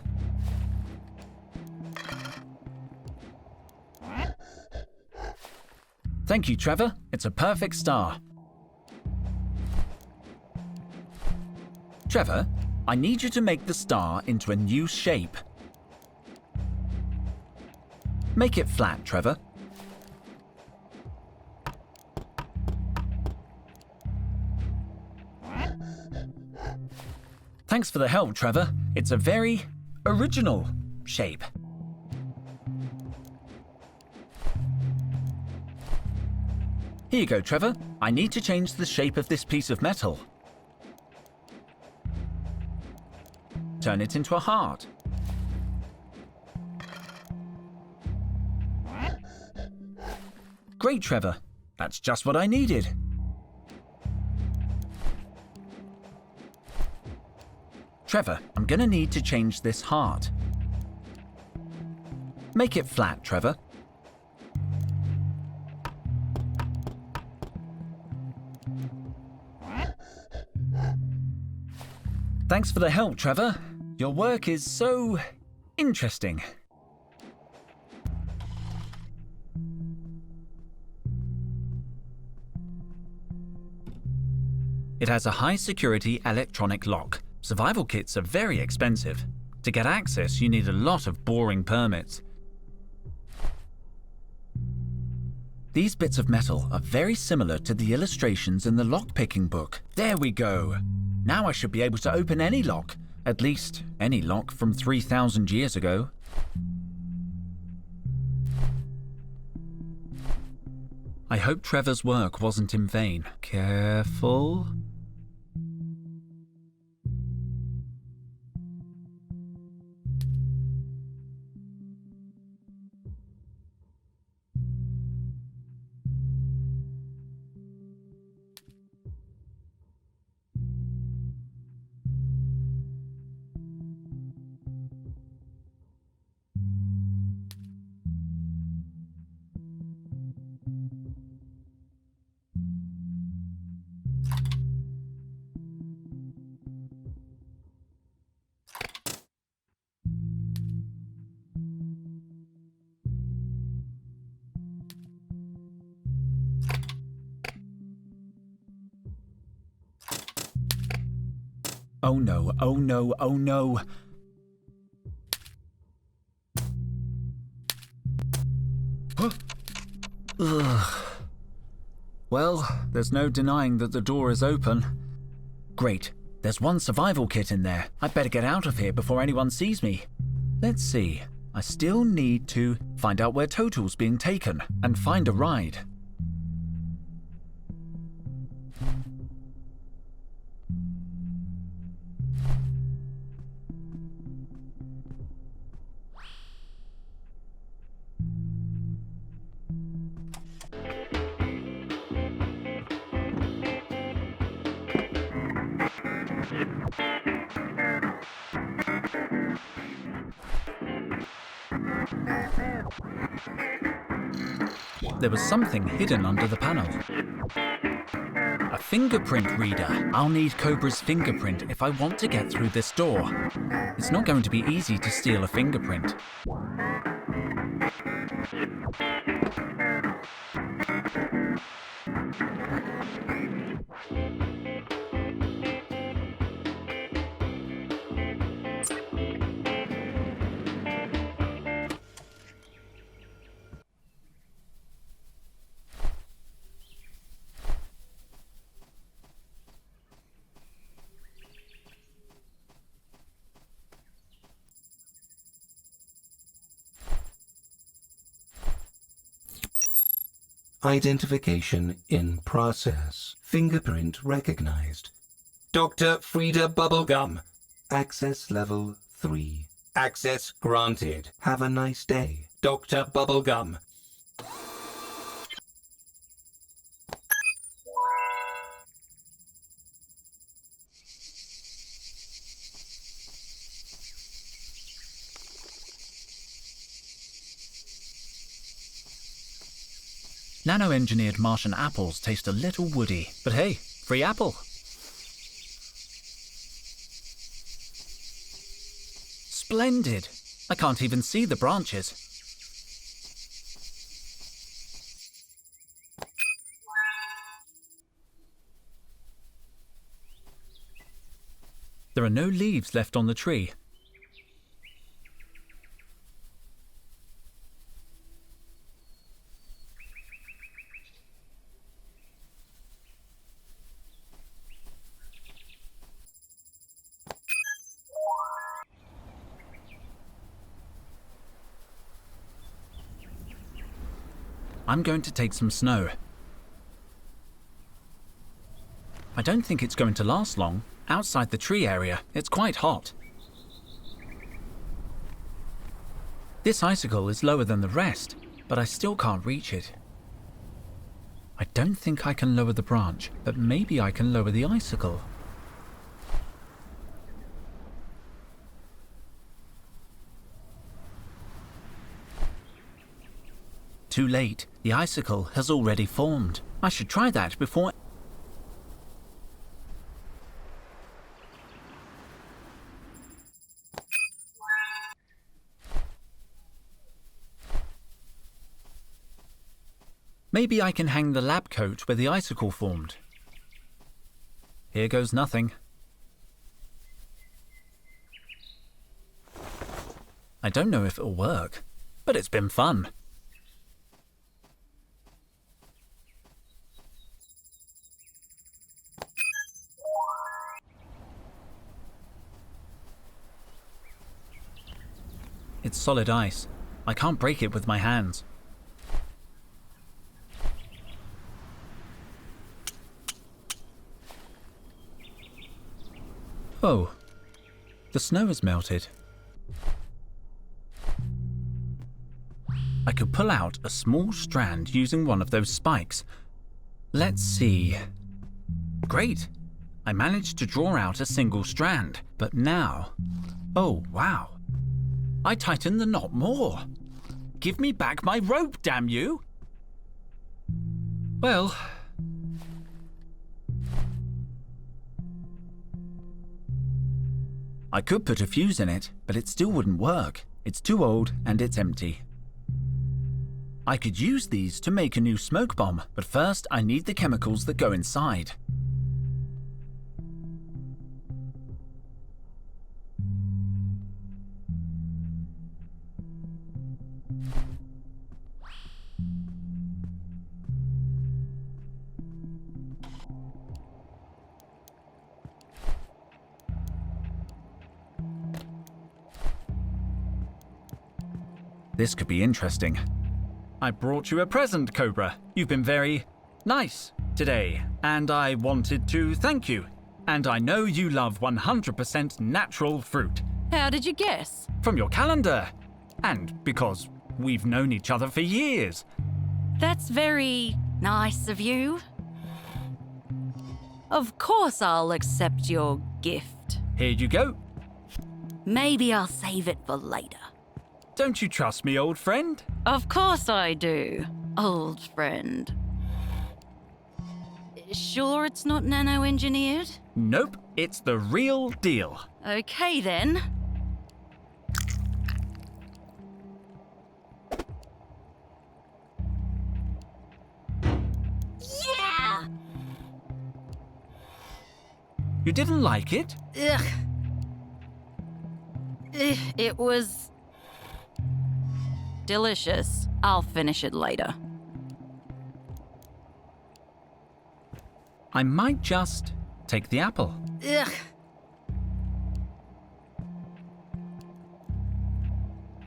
Thank you, Trevor. It's a perfect star. Trevor, I need you to make the star into a new shape. Make it flat, Trevor. Thanks for the help, Trevor. It's a very original shape. Here you go, Trevor. I need to change the shape of this piece of metal. Turn it into a heart. Great, Trevor. That's just what I needed. Trevor, I'm gonna need to change this heart. Make it flat, Trevor. Thanks for the help, Trevor. Your work is so interesting. It has a high-security electronic lock. Survival kits are very expensive. To get access, you need a lot of boring permits. These bits of metal are very similar to the illustrations in the lock-picking book. There we go. Now I should be able to open any lock. At least, any lock from 3,000 years ago. I hope Trevor's work wasn't in vain. Careful. Oh no, oh no, oh no. Ugh. Well, there's no denying that the door is open. Great, there's one survival kit in there. I'd better get out of here before anyone sees me. Let's see, I still need to find out where Totel's being taken and find a ride. There was something hidden under the panel. A fingerprint reader. I'll need Cobra's fingerprint if I want to get through this door. It's not going to be easy to steal a fingerprint. Identification in process. Fingerprint recognized. Dr. Frida Bubblegum. Access level 3. Access granted. Have a nice day, Dr. Bubblegum. Nano-engineered Martian apples taste a little woody, but hey, free apple. Splendid! I can't even see the branches. There are no leaves left on the tree. I'm going to take some snow. I don't think it's going to last long. Outside the tree area, it's quite hot. This icicle is lower than the rest, but I still can't reach it. I don't think I can lower the branch, but maybe I can lower the icicle. Too late. The icicle has already formed. I should try that before... Maybe I can hang the lab coat where the icicle formed. Here goes nothing. I don't know if it'll work, but it's been fun. It's solid ice. I can't break it with my hands. Oh, the snow has melted. I could pull out a small strand using one of those spikes. Let's see. Great! I managed to draw out a single strand, but now... Oh, wow! I tightened the knot more. Give me back my rope, damn you! Well... I could put a fuse in it, but it still wouldn't work. It's too old and it's empty. I could use these to make a new smoke bomb, but first I need the chemicals that go inside. This could be interesting. I brought you a present, Cobra. You've been very nice today, and I wanted to thank you. And I know you love 100% natural fruit. How did you guess? From your calendar. And because we've known each other for years. That's very nice of you. Of course I'll accept your gift. Here you go. Maybe I'll save it for later. Don't you trust me, old friend? Of course I do, old friend. Sure it's not nano-engineered? Nope, it's the real deal. Okay then. Yeah! You didn't like it? Ugh. It was... delicious. I'll finish it later. I might just take the apple. Ugh.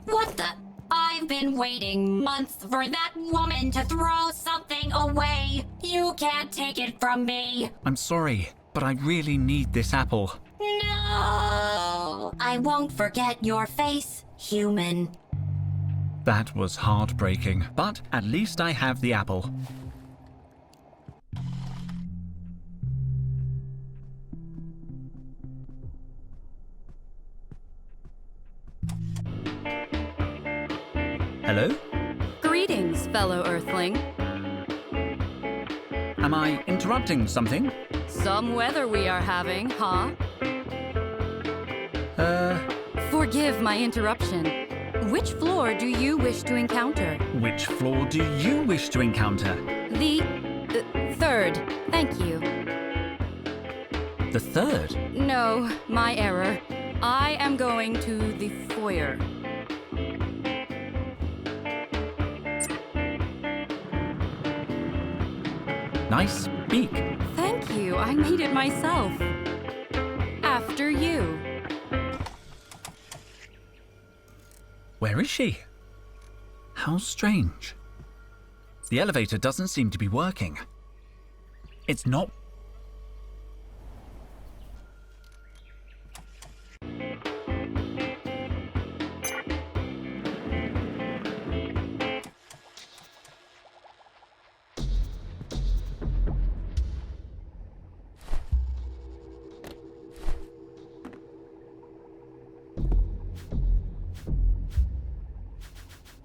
What the? I I've been waiting months for that woman to throw something away. You can't take it from me. I'm sorry, but I really need this apple. No! I won't forget your face, human. That was heartbreaking, but at least I have the apple. Hello? Greetings, fellow Earthling. Am I interrupting something? Some weather we are having, huh? Forgive my interruption. Which floor do you wish to encounter? Which floor do you wish to encounter? The third. Thank you. The third? No, my error. I am going to the foyer. Nice beak. Thank you. I made it myself. After you. Where is she? How strange. The elevator doesn't seem to be working. It's not.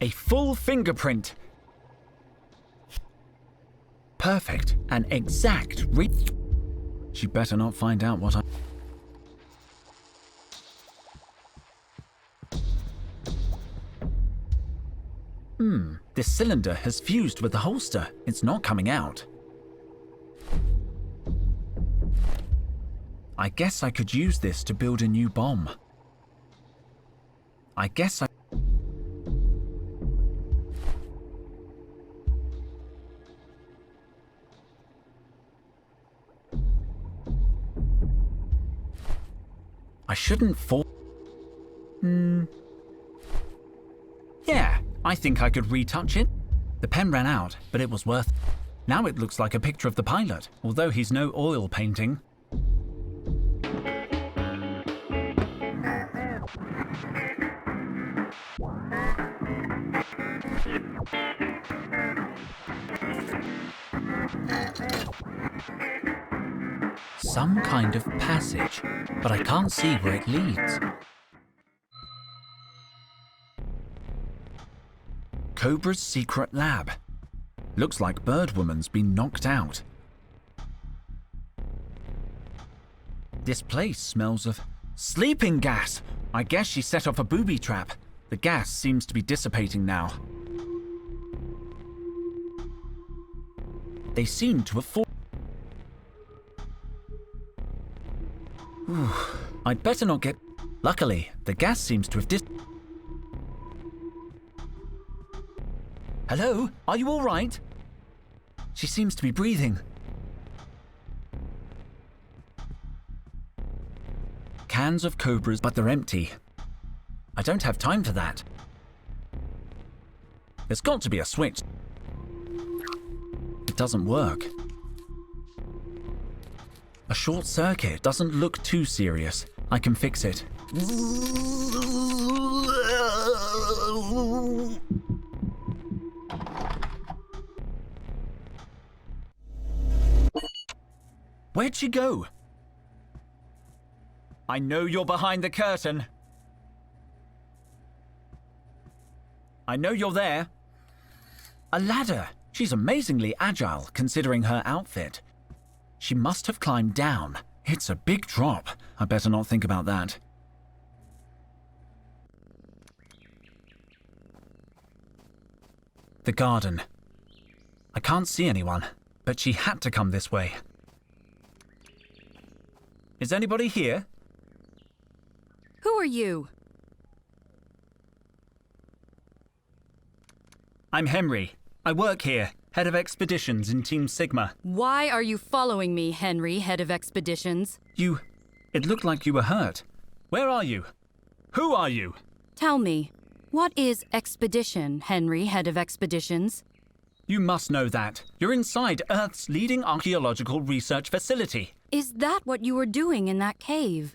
A full fingerprint. Perfect and exact She better not find out what I... This cylinder has fused with the holster. It's not coming out. I guess I could use this to build a new bomb. I shouldn't fall. Yeah, I think I could retouch it. The pen ran out, but it was worth. Now it looks like a picture of the pilot, although he's no oil painting. Some kind of passage, but I can't see where it leads. Cobra's secret lab. Looks like Birdwoman's been knocked out. This place smells of sleeping gas. I guess she set off a booby trap. The gas seems to be dissipating now. They seem to have fallen. I'd better not get... Luckily, the gas seems to have Hello? Are you all right? She seems to be breathing. Cans of Cobras, but they're empty. I don't have time for that. There's got to be a switch. It doesn't work. A short circuit doesn't look too serious. I can fix it. Where'd she go? I know you're behind the curtain. I know you're there. A ladder. She's amazingly agile, considering her outfit. She must have climbed down. It's a big drop. I better not think about that. The garden. I can't see anyone, but she had to come this way. Is anybody here? Who are you? I'm Henry. I work here, head of expeditions in Team Sigma. Why are you following me, Henry, head of expeditions? It looked like you were hurt. Where are you? Who are you? Tell me, What is expedition, Henry, head of expeditions? You must know that. You're inside Earth's leading archaeological research facility. Is that what you were doing in that cave?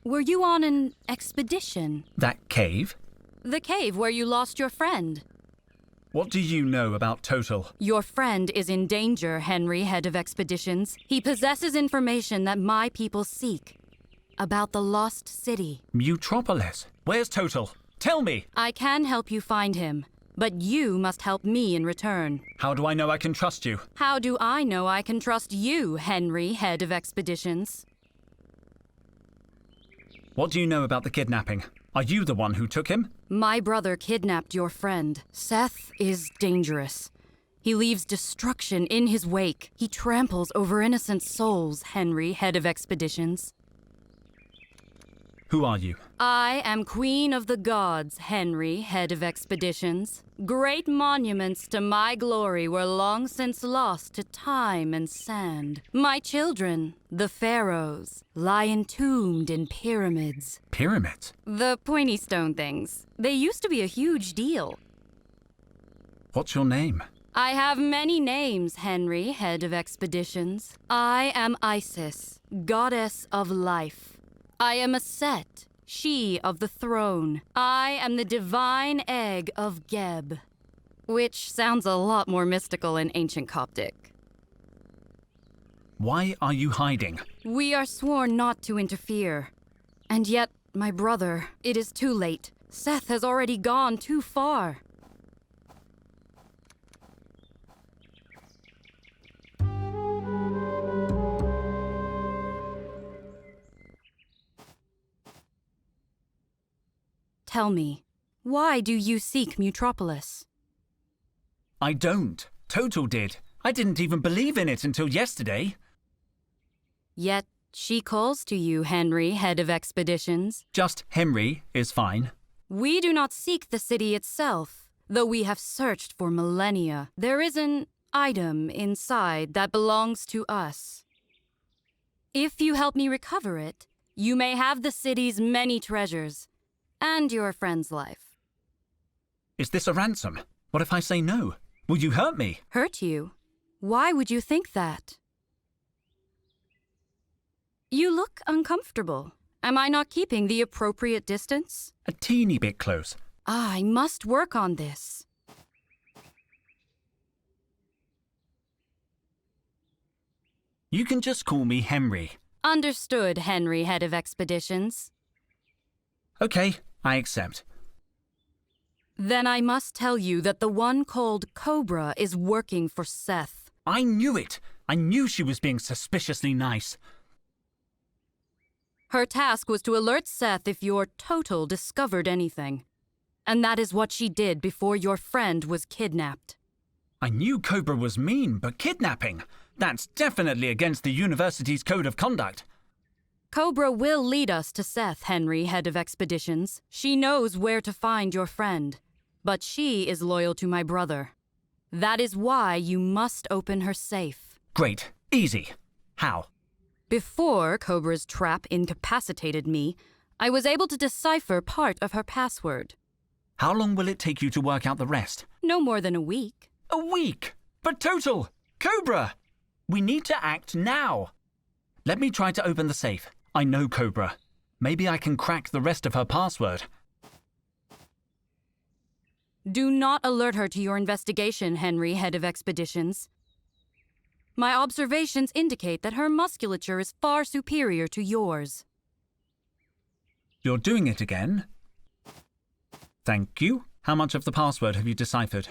Were you on an expedition? That cave? The cave where you lost your friend. What do you know about Totel? Your friend is in danger, Henry, head of expeditions. He possesses information that my people seek. About the lost city. Mutropolis? Where's Totel? Tell me! I can help you find him, but you must help me in return. How do I know I can trust you? How do I know I can trust you, Henry, head of expeditions? What do you know about the kidnapping? Are you the one who took him? My brother kidnapped your friend. Seth is dangerous. He leaves destruction in his wake. He tramples over innocent souls, Henry, head of expeditions. Who are you? I am Queen of the Gods, Henry, head of expeditions. Great monuments to my glory were long since lost to time and sand. My children, the pharaohs, lie entombed in pyramids. Pyramids? The pointy stone things. They used to be a huge deal. What's your name? I have many names, Henry, head of expeditions. I am Isis, goddess of life. I am a Set, she of the throne. I am the divine egg of Geb, which sounds a lot more mystical in ancient Coptic. Why are you hiding? We are sworn not to interfere. And yet, my brother, it is too late. Seth has already gone too far. Tell me, why do you seek Mutropolis? I don't. Totel did. I didn't even believe in it until yesterday. Yet she calls to you, Henry, head of expeditions. Just Henry is fine. We do not seek the city itself, though we have searched for millennia. There is an item inside that belongs to us. If you help me recover it, you may have the city's many treasures. And your friend's life. Is this a ransom? What if I say no? Will you hurt me? Hurt you? Why would you think that? You look uncomfortable. Am I not keeping the appropriate distance? A teeny bit close. I must work on this. You can just call me Henry. Understood, Henry, head of expeditions. Okay, I accept. Then I must tell you that the one called Cobra is working for Seth. I knew it! I knew she was being suspiciously nice. Her task was to alert Seth if your Totel discovered anything. And that is what she did before your friend was kidnapped. I knew Cobra was mean, but kidnapping? That's definitely against the university's code of conduct. Cobra will lead us to Seth, Henry, head of expeditions. She knows where to find your friend. But she is loyal to my brother. That is why you must open her safe. Great. Easy. How? Before Cobra's trap incapacitated me, I was able to decipher part of her password. How long will it take you to work out the rest? No more than a week. A week? But Totel! Cobra! We need to act now. Let me try to open the safe. I know Cobra. Maybe I can crack the rest of her password. Do not alert her to your investigation, Henry, head of expeditions. My observations indicate that her musculature is far superior to yours. You're doing it again? Thank you. How much of the password have you deciphered?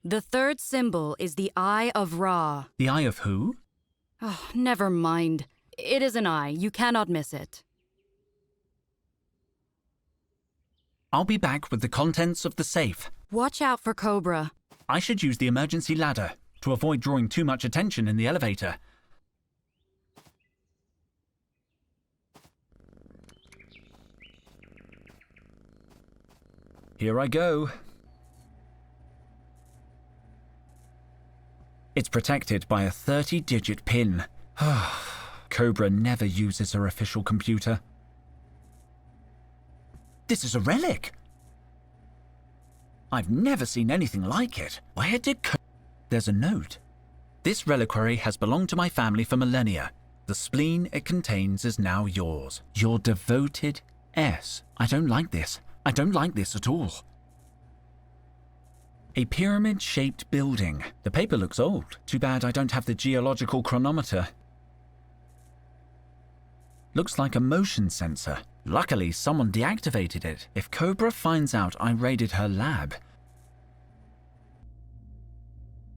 The third symbol is the Eye of Ra. The Eye of who? Oh, never mind. It is an eye. You cannot miss it. I'll be back with the contents of the safe. Watch out for Cobra. I should use the emergency ladder to avoid drawing too much attention in the elevator. Here I go. It's protected by a 30-digit PIN. Cobra never uses her official computer. This is a relic. I've never seen anything like it. Where did There's a note. This reliquary has belonged to my family for millennia. The spleen it contains is now yours. Your devoted S. I don't like this. I don't like this at all. A pyramid-shaped building. The paper looks old. Too bad I don't have the geological chronometer. Looks like a motion sensor. Luckily, someone deactivated it. If Cobra finds out I raided her lab...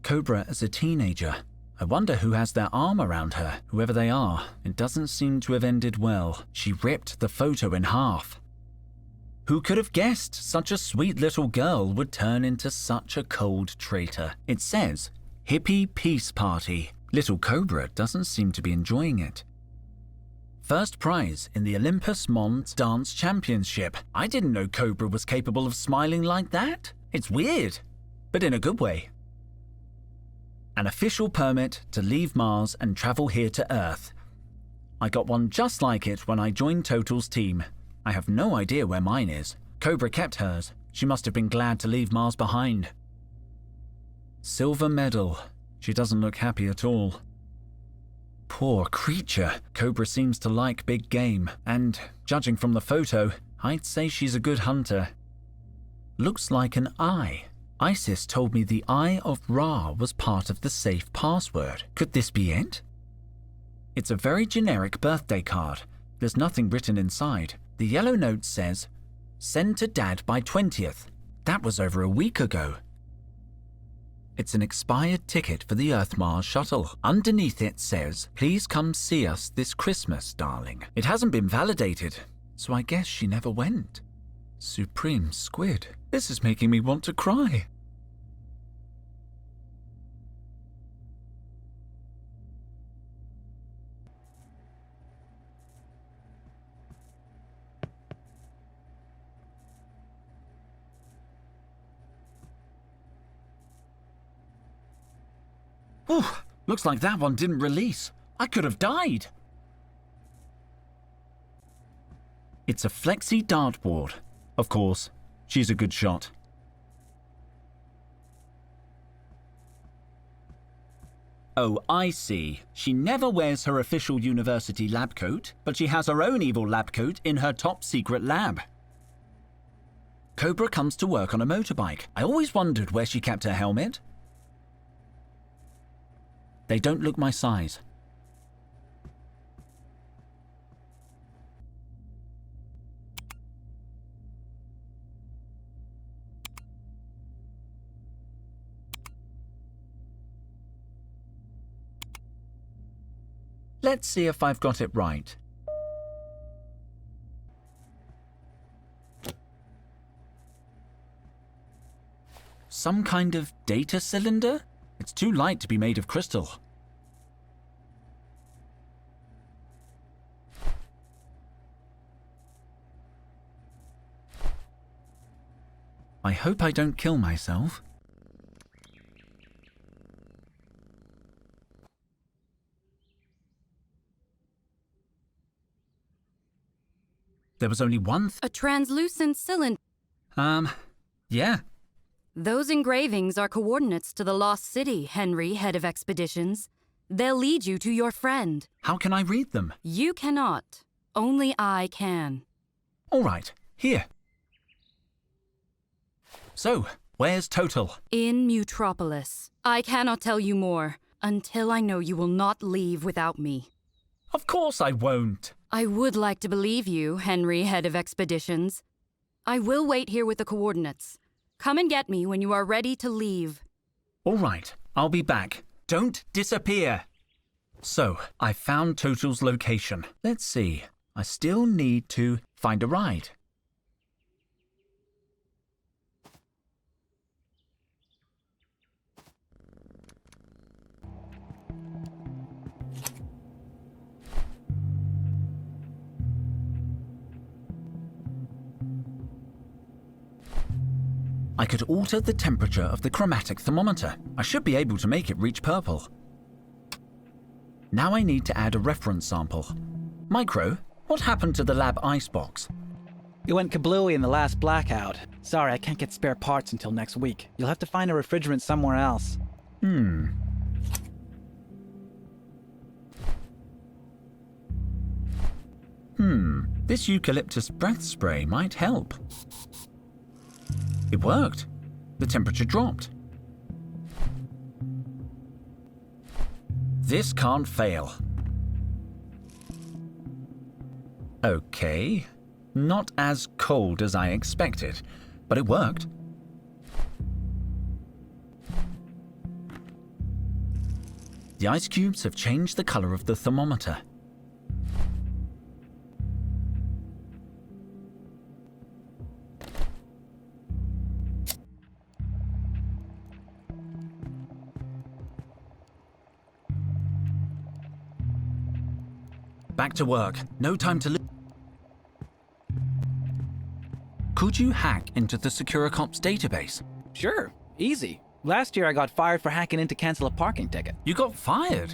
Cobra as a teenager. I wonder who has their arm around her. Whoever they are, it doesn't seem to have ended well. She ripped the photo in half. Who could have guessed such a sweet little girl would turn into such a cold traitor? It says, Hippie Peace Party. Little Cobra doesn't seem to be enjoying it. First prize in the Olympus Mons Dance Championship. I didn't know Cobra was capable of smiling like that. It's weird, but in a good way. An official permit to leave Mars and travel here to Earth. I got one just like it when I joined Totel's team. I have no idea where mine is. Cobra kept hers. She must have been glad to leave Mars behind. Silver medal. She doesn't look happy at all. Poor creature. Cobra seems to like big game, and judging from the photo, I'd say she's a good hunter. Looks like an eye. Isis told me the Eye of Ra was part of the safe password. Could this be it? It's a very generic birthday card. There's nothing written inside. The yellow note says, "Send to Dad by 20th. That was over a week ago. It's an expired ticket for the Earth-Mars shuttle. Underneath it says, "Please come see us this Christmas, darling." It hasn't been validated, so I guess she never went. Supreme Squid. This is making me want to cry. Ooh, looks like that one didn't release. I could have died. It's a flexi dartboard. Of course, she's a good shot. Oh, I see. She never wears her official university lab coat, but she has her own evil lab coat in her top secret lab. Cobra comes to work on a motorbike. I always wondered where she kept her helmet. They don't look my size. Let's see if I've got it right. Some kind of data cylinder? It's too light to be made of crystal. I hope I don't kill myself. There was only one A translucent cylinder. Yeah. Those engravings are coordinates to the lost city, Henry, head of expeditions. They'll lead you to your friend. How can I read them? You cannot. Only I can. All right, here. So, where's Totel? In Mutropolis. I cannot tell you more until I know you will not leave without me. Of course I won't. I would like to believe you, Henry, head of expeditions. I will wait here with the coordinates. Come and get me when you are ready to leave. All right, I'll be back. Don't disappear. So, I found Totel's location. Let's see. I still need to find a ride. I could alter the temperature of the chromatic thermometer. I should be able to make it reach purple. Now I need to add a reference sample. Micro, what happened to the lab icebox? It went kablooey in the last blackout. Sorry, I can't get spare parts until next week. You'll have to find a refrigerant somewhere else. This eucalyptus breath spray might help. It worked. The temperature dropped. This can't fail. Okay. Not as cold as I expected, but it worked. The ice cubes have changed the color of the thermometer. Back to work. No time to lose. Could you hack into the Securicops database? Sure, easy. Last year I got fired for hacking in to cancel a parking ticket. You got fired?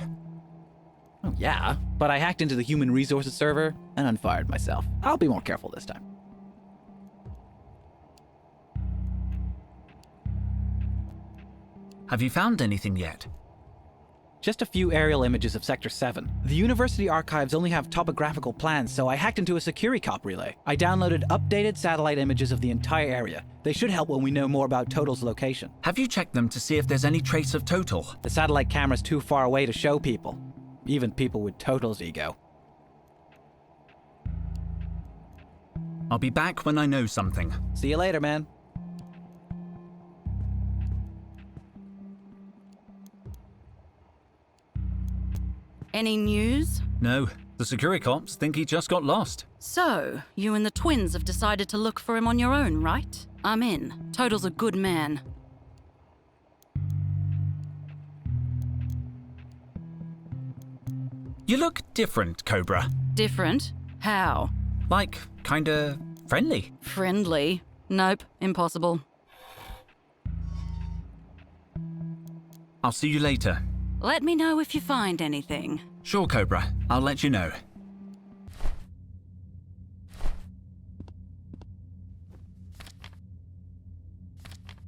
Oh yeah, but I hacked into the human resources server and unfired myself. I'll be more careful this time. Have you found anything yet? Just a few aerial images of Sector 7. The university archives only have topographical plans, so I hacked into a Securicop relay. I downloaded updated satellite images of the entire area. They should help when we know more about Total's location. Have you checked them to see if there's any trace of Total? The satellite camera's too far away to show people. Even people with Total's ego. I'll be back when I know something. See you later, man. Any news? No, the Securicops think he just got lost. So, you and the twins have decided to look for him on your own, right? I'm in. Total's a good man. You look different, Cobra. Different? How? Like, kinda friendly. Friendly? Nope, impossible. I'll see you later. Let me know if you find anything. Sure, Cobra. I'll let you know.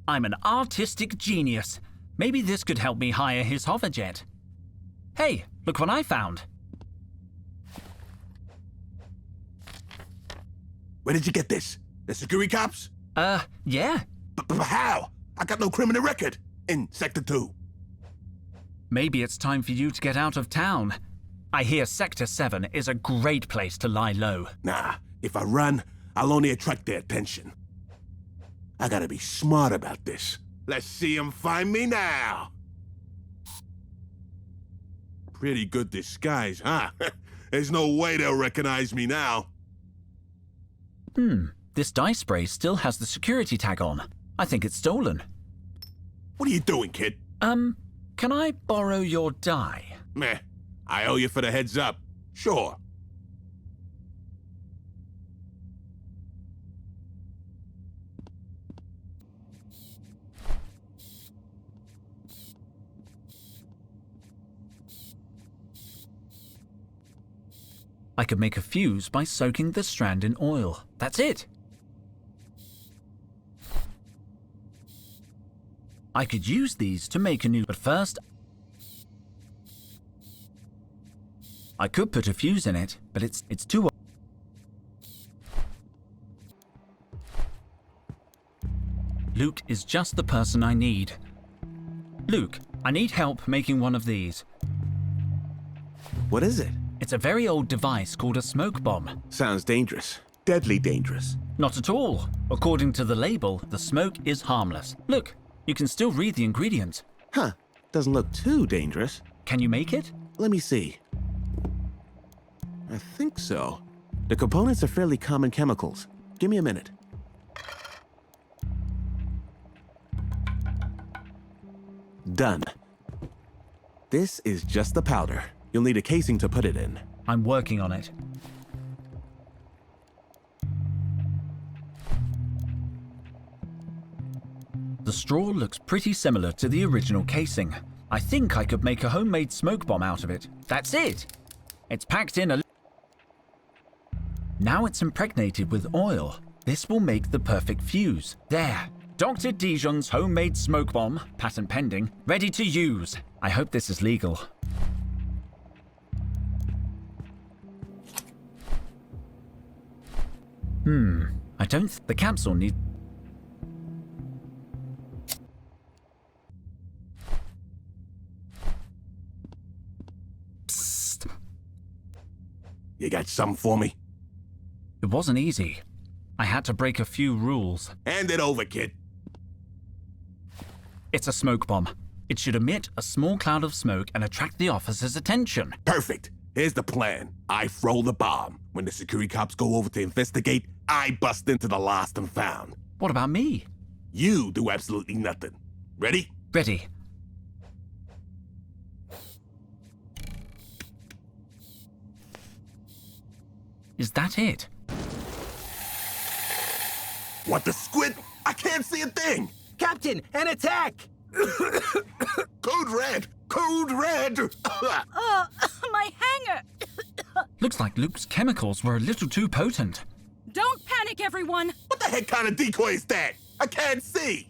I'm an artistic genius. Maybe this could help me hire his hoverjet. Hey, look what I found. Where did you get this? The Securicops? Yeah. But how? I got no criminal record in Sector 2. Maybe it's time for you to get out of town. I hear Sector 7 is a great place to lie low. Nah, if I run, I'll only attract their attention. I gotta be smart about this. Let's see them find me now. Pretty good disguise, huh? There's no way they'll recognize me now. This dye spray still has the security tag on. I think it's stolen. What are you doing, kid? Can I borrow your dye? Meh, I owe you for the heads up. Sure. I could make a fuse by soaking the strand in oil. That's it. I could use these to make a new, but first I could put a fuse in it, but it's too. Luke is just the person I need. Luke, I need help making one of these. What is it? It's a very old device called a smoke bomb. Sounds dangerous. Deadly dangerous. Not at all. According to the label, the smoke is harmless. Look, you can still read the ingredients. Huh. Doesn't look too dangerous. Can you make it? Let me see. I think so. The components are fairly common chemicals. Give me a minute. Done. This is just the powder. You'll need a casing to put it in. I'm working on it. The straw looks pretty similar to the original casing. I think I could make a homemade smoke bomb out of it. That's it! It's packed in a... Now it's impregnated with oil. This will make the perfect fuse. There. Dr. Dijon's homemade smoke bomb, patent pending, ready to use. I hope this is legal. I don't the capsule need... Psst. You got something for me? It wasn't easy. I had to break a few rules. Hand it over, kid. It's a smoke bomb. It should emit a small cloud of smoke and attract the officer's attention. Perfect. Here's the plan. I throw the bomb. When the security cops go over to investigate, I bust into the lost and found. What about me? You do absolutely nothing. Ready? Ready. Is that it? What the squid? I can't see a thing! Captain, an attack! Code red! Code red! My hanger! Looks like Luke's chemicals were a little too potent. Don't panic, everyone! What the heck kind of decoy is that? I can't see!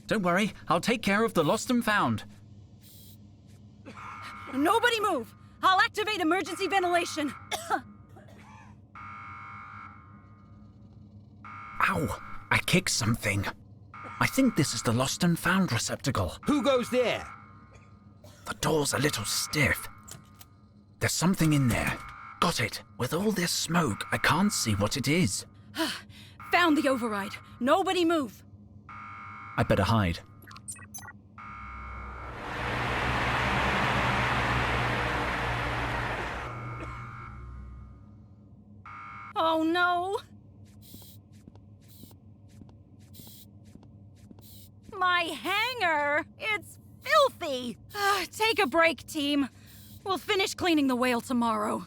Don't worry, I'll take care of the lost and found. Nobody move! I'll activate emergency ventilation. Ow! I kicked something. I think this is the lost and found receptacle. Who goes there? The door's a little stiff. There's something in there. Got it. With all this smoke, I can't see what it is. Found the override. Nobody move. I better hide. Oh no! My hanger! It's filthy! Take a break, team. We'll finish cleaning the whale tomorrow.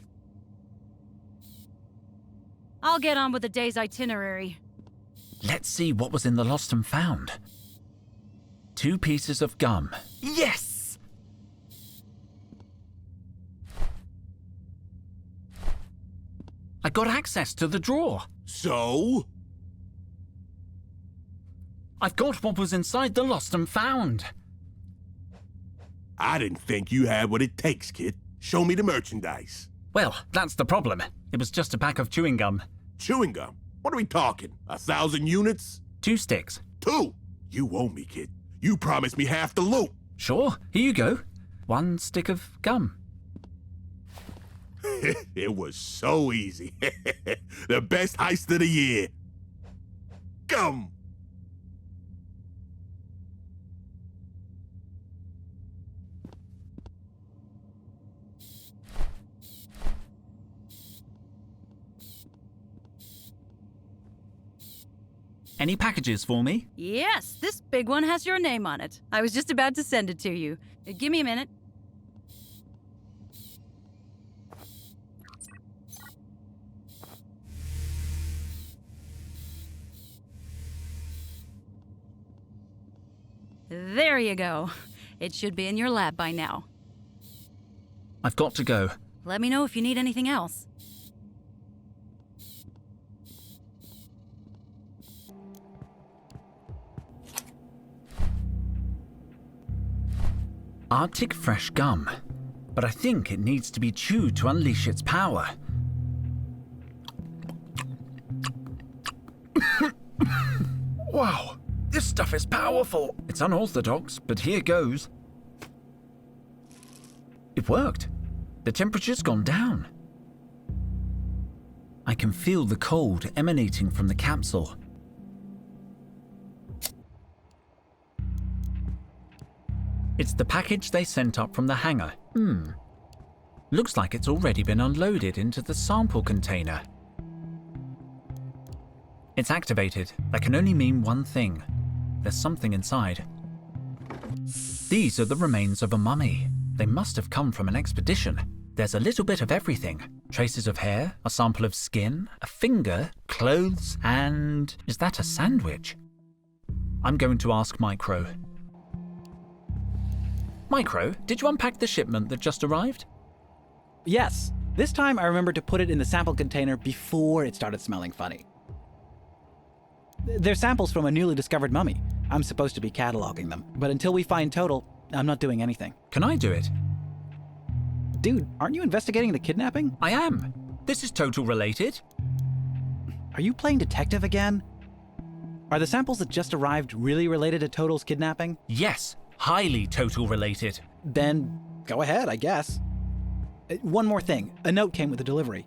I'll get on with the day's itinerary. Let's see what was in the lost and found. 2 pieces of gum. Yes! I got access to the drawer. So? I've got what was inside the lost and found. I didn't think you had what it takes, kid. Show me the merchandise. Well, that's the problem. It was just a pack of chewing gum. Chewing gum? What are we talking? 1,000 units? 2 sticks. 2? You owe me, kid. You promised me half the loot. Sure, here you go. 1 stick of gum. It was so easy. The best heist of the year. Gum! Any packages for me? Yes, this big one has your name on it. I was just about to send it to you. Give me a minute. There you go. It should be in your lab by now. I've got to go. Let me know if you need anything else. Arctic fresh gum. But I think it needs to be chewed to unleash its power. Wow, this stuff is powerful. It's unorthodox, but here goes. It worked. The temperature's gone down. I can feel the cold emanating from the capsule. It's the package they sent up from the hangar. Looks like it's already been unloaded into the sample container. It's activated. That can only mean one thing. There's something inside. These are the remains of a mummy. They must have come from an expedition. There's a little bit of everything. Traces of hair, a sample of skin, a finger, clothes, and... is that a sandwich? I'm going to ask Micro. Micro, did you unpack the shipment that just arrived? Yes. This time I remembered to put it in the sample container before it started smelling funny. They're samples from a newly discovered mummy. I'm supposed to be cataloging them, but until we find Total, I'm not doing anything. Can I do it? Dude, aren't you investigating the kidnapping? I am. This is Total related. Are you playing detective again? Are the samples that just arrived really related to Total's kidnapping? Yes, highly Total related. Then go ahead, I guess. One more thing. A note came with the delivery.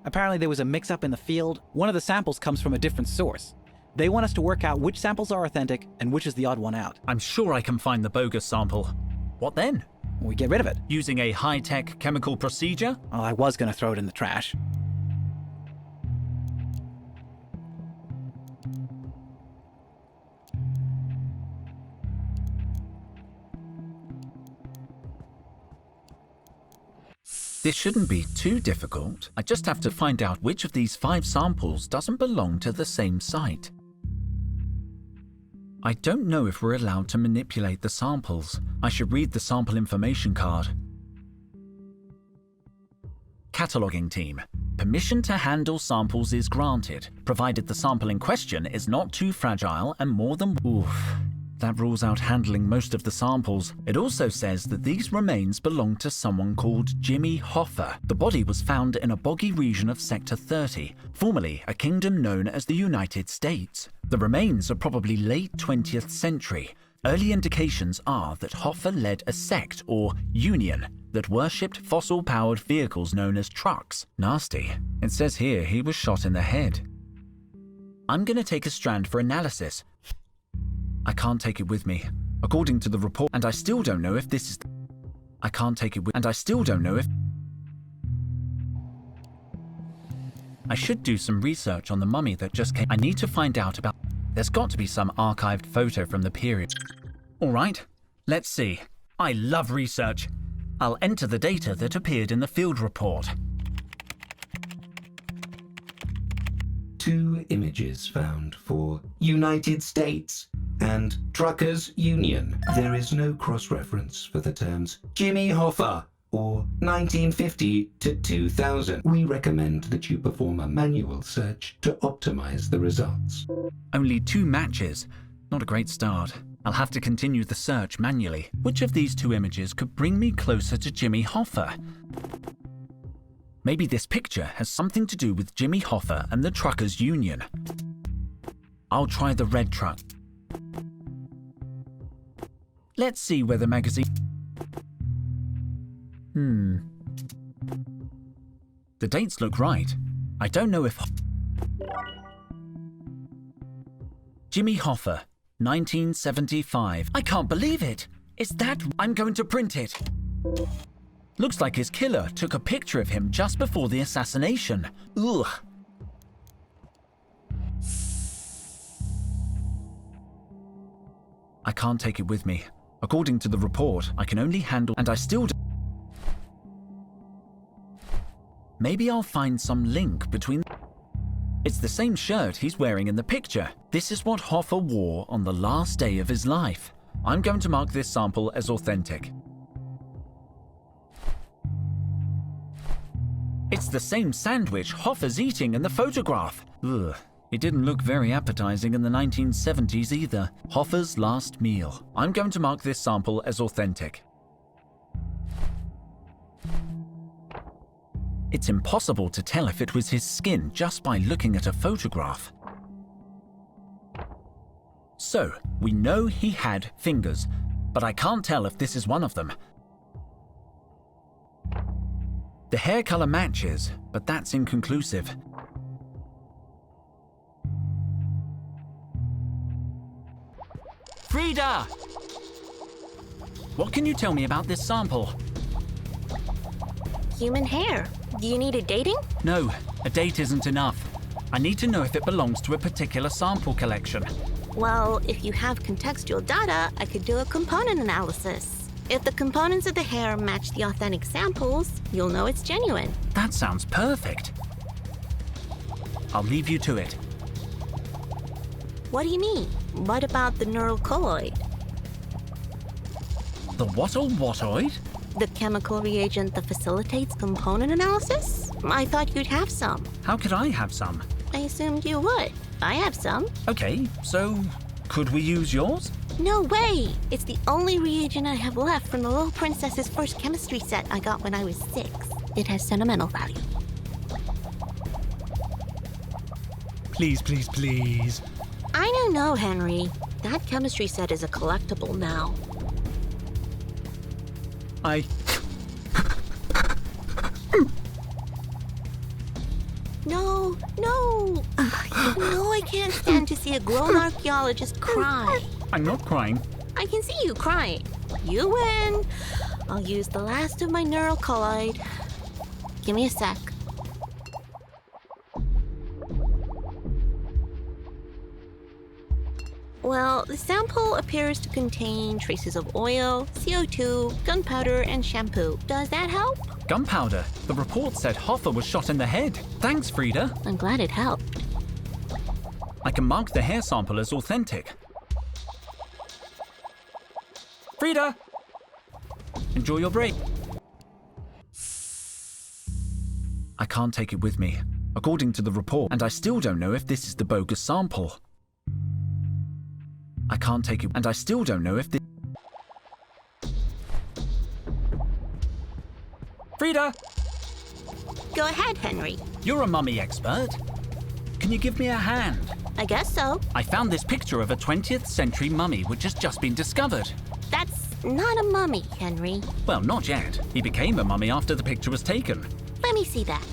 Apparently there was a mix-up in the field. One of the samples comes from a different source. They want us to work out which samples are authentic and which is the odd one out. I'm sure I can find the bogus sample. What then? We get rid of it. Using a high-tech chemical procedure? Well, I was going to throw it in the trash. This shouldn't be too difficult. I just have to find out which of these 5 samples doesn't belong to the same site. I don't know if we're allowed to manipulate the samples. I should read the sample information card. Cataloging team. Permission to handle samples is granted, provided the sample in question is not too fragile and more than... Oof. That rules out handling most of the samples. It also says that these remains belong to someone called Jimmy Hoffa. The body was found in a boggy region of Sector 30, formerly a kingdom known as the United States. The remains are probably late 20th century. Early indications are that Hoffa led a sect, or union, that worshipped fossil-powered vehicles known as trucks. Nasty. It says here he was shot in the head. I'm gonna take a strand for analysis. I can't take it with me. According to the report, and I still don't know if this is... I can't take it with... And I still don't know if... I should do some research on the mummy that just came. I need to find out about... There's got to be some archived photo from the period. Alright, let's see. I love research. I'll enter the data that appeared in the field report. 2 images found for United States and Truckers Union. There is no cross-reference for the terms Jimmy Hoffa or 1950 to 2000. We recommend that you perform a manual search to optimize the results. Only 2 matches. Not a great start. I'll have to continue the search manually. Which of these 2 images could bring me closer to Jimmy Hoffa? Maybe this picture has something to do with Jimmy Hoffa and the Truckers Union. I'll try the red truck. Let's see where the magazine... The dates look right. I don't know if... Jimmy Hoffa, 1975. I can't believe it! Is that... I'm going to print it. Looks like his killer took a picture of him just before the assassination. Ugh. I can't take it with me. According to the report, I can only handle... And I still... Maybe I'll find some link between... It's the same shirt he's wearing in the picture. This is what Hoffa wore on the last day of his life. I'm going to mark this sample as authentic. It's the same sandwich Hoffa's eating in the photograph. Ugh. It didn't look very appetizing in the 1970s either. Hoffa's last meal. I'm going to mark this sample as authentic. It's impossible to tell if it was his skin just by looking at a photograph. So, we know he had fingers, but I can't tell if this is one of them. The hair color matches, but that's inconclusive. Frida! What can you tell me about this sample? Human hair. Do you need a dating? No, a date isn't enough. I need to know if it belongs to a particular sample collection. Well, if you have contextual data, I could do a component analysis. If the components of the hair match the authentic samples, you'll know it's genuine. That sounds perfect. I'll leave you to it. What do you mean? What about the neural colloid? The what-o-what-oid? The chemical reagent that facilitates component analysis? I thought you'd have some. How could I have some? I assumed you would. I have some. Okay, so could we use yours? No way! It's the only reagent I have left from the little princess's first chemistry set I got when I was 6. It has sentimental value. Please, please, please. I don't know, Henry. That chemistry set is a collectible now. No, no! You know I can't stand to see a grown archaeologist cry. I'm not crying. I can see you crying. You win. I'll use the last of my neural colloid. Give me a sec. Well, the sample appears to contain traces of oil, CO2, gunpowder, and shampoo. Does that help? Gunpowder. The report said Hoffa was shot in the head. Thanks, Frida. I'm glad it helped. I can mark the hair sample as authentic. Frida! Enjoy your break. I can't take it with me, according to the report, and I still don't know if this is the bogus sample. I can't take it, and I still don't know if this... Frida! Go ahead, Henry. You're a mummy expert. Can you give me a hand? I guess so. I found this picture of a 20th century mummy which has just been discovered. That's not a mummy, Henry. Well, not yet. He became a mummy after the picture was taken. Let me see that.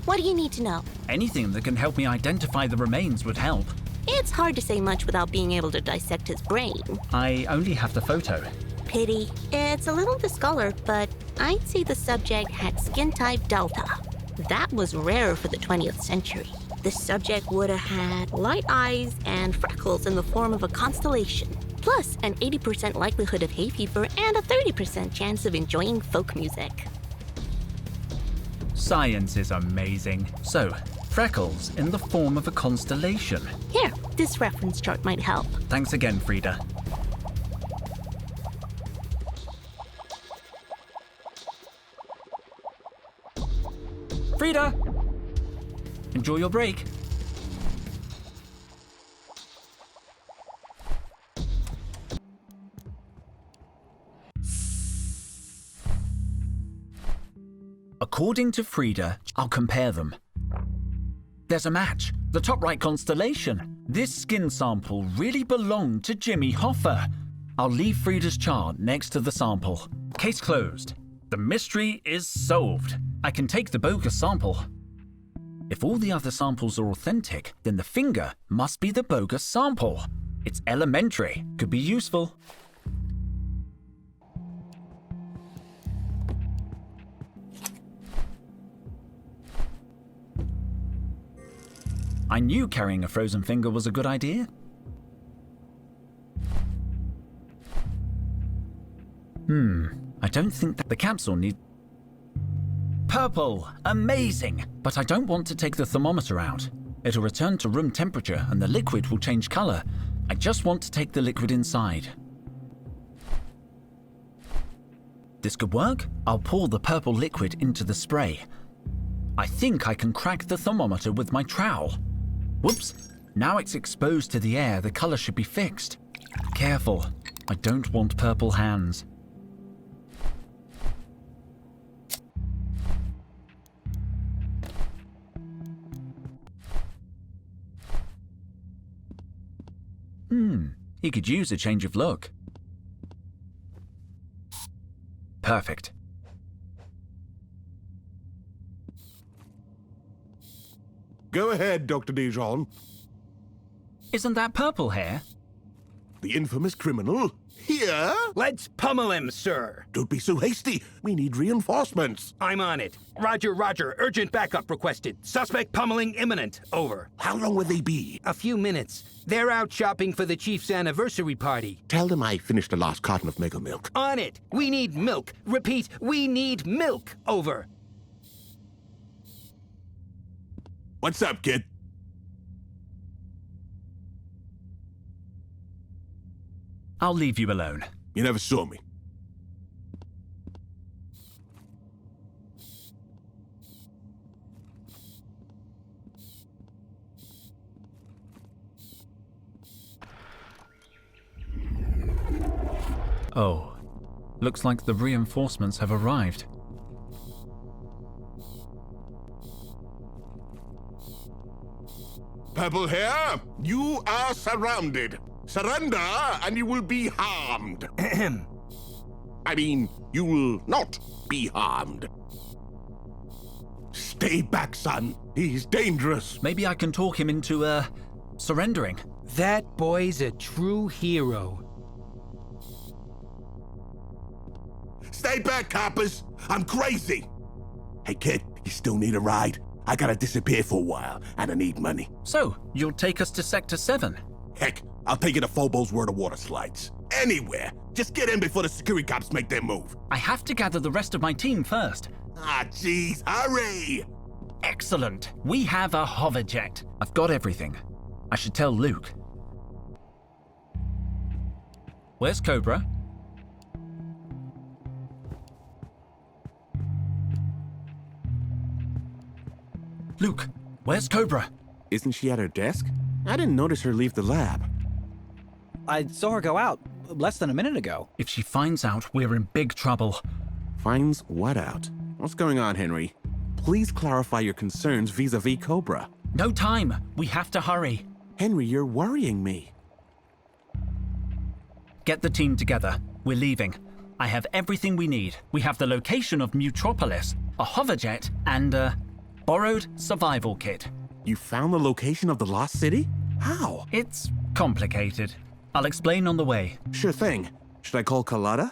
What do you need to know? Anything that can help me identify the remains would help. It's hard to say much without being able to dissect his brain. I only have the photo. Pity. It's a little discolored, but I'd say the subject had skin type Delta. That was rare for the 20th century. The subject would have had light eyes and freckles in the form of a constellation, plus an 80% likelihood of hay fever and a 30% chance of enjoying folk music. Science is amazing. So, freckles in the form of a constellation. Here, this reference chart might help. Thanks again, Frida. Frida! Enjoy your break. According to Frida, I'll compare them. There's a match. The top right constellation. This skin sample really belonged to Jimmy Hoffa. I'll leave Frida's chart next to the sample. Case closed. The mystery is solved. I can take the bogus sample. If all the other samples are authentic, then the finger must be the bogus sample. It's elementary. Could be useful. I knew carrying a frozen finger was a good idea. I don't think that the capsule needs... Purple! Amazing! But I don't want to take the thermometer out. It'll return to room temperature and the liquid will change color. I just want to take the liquid inside. This could work. I'll pour the purple liquid into the spray. I think I can crack the thermometer with my trowel. Whoops! Now it's exposed to the air, the color should be fixed. Careful, I don't want purple hands. He could use a change of look. Perfect. Go ahead, Dr. Dijon. Isn't that purple hair? The infamous criminal? Here? Let's pummel him, sir. Don't be so hasty. We need reinforcements. I'm on it. Roger, roger. Urgent backup requested. Suspect pummeling imminent. Over. How long will they be? A few minutes. They're out shopping for the chief's anniversary party. Tell them I finished the last carton of Mega Milk. On it. We need milk. Repeat, we need milk. Over. What's up, kid? I'll leave you alone. You never saw me. Oh, looks like the reinforcements have arrived. Purple hair, you are surrounded. Surrender and you will be harmed. I mean, you will not be harmed. Stay back, son. He's dangerous. Maybe I can talk him into, surrendering. That boy's a true hero. Stay back, coppers. I'm crazy. Hey, kid, you still need a ride? I gotta disappear for a while, and I need money. So, you'll take us to Sector 7? Heck, I'll take you to Phobos where the water slides. Anywhere. Just get in before the security cops make their move. I have to gather the rest of my team first. Ah, jeez, hurry! Excellent. We have a hoverjet. I've got everything. I should tell Luke. Where's Cobra? Luke, where's Cobra? Isn't she at her desk? I didn't notice her leave the lab. I saw her go out less than a minute ago. If she finds out, we're in big trouble. Finds what out? What's going on, Henry? Please clarify your concerns vis-a-vis Cobra. No time. We have to hurry. Henry, you're worrying me. Get the team together. We're leaving. I have everything we need. We have the location of Mutropolis, a hoverjet, and a borrowed survival kit. You found the location of the lost city? How? It's complicated. I'll explain on the way. Sure thing. Should I call Carlotta?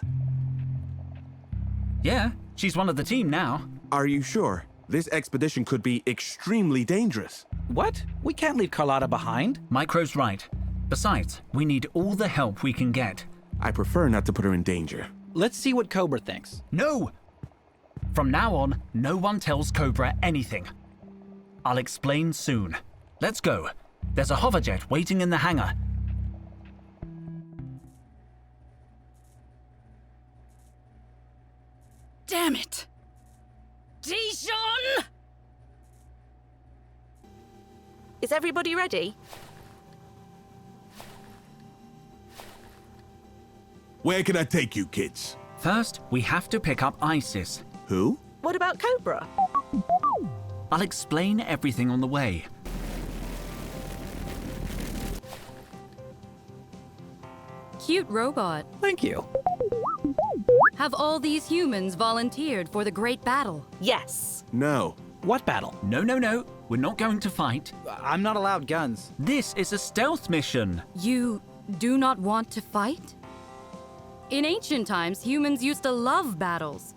Yeah, she's one of the team now. Are you sure? This expedition could be extremely dangerous. What? We can't leave Carlotta behind. Micro's right. Besides, we need all the help we can get. I prefer not to put her in danger. Let's see what Cobra thinks. No! From now on, no one tells Cobra anything. I'll explain soon. Let's go. There's a hoverjet waiting in the hangar. Damn it! Dijon! Is everybody ready? Where can I take you, kids? First, we have to pick up Isis. Who? What about Cobra? I'll explain everything on the way. Cute robot. Thank you. Have all these humans volunteered for the great battle? Yes. No. What battle? No. We're not going to fight. I'm not allowed guns. This is a stealth mission. You do not want to fight? In ancient times, humans used to love battles.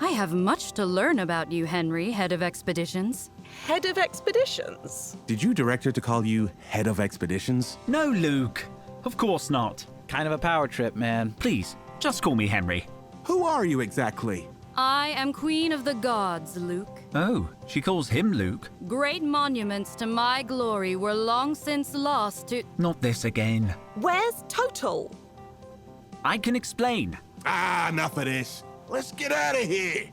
I have much to learn about you, Henry, head of expeditions. Head of expeditions? Did you direct her to call you head of expeditions? No, Luke. Of course not. Kind of a power trip, man. Please, just call me Henry. Who are you exactly? I am Queen of the Gods, Luke. Oh, she calls him Luke. Great monuments to my glory were long since lost to... Not this again. Where's Totel? I can explain. Ah, enough of this. Let's get out of here.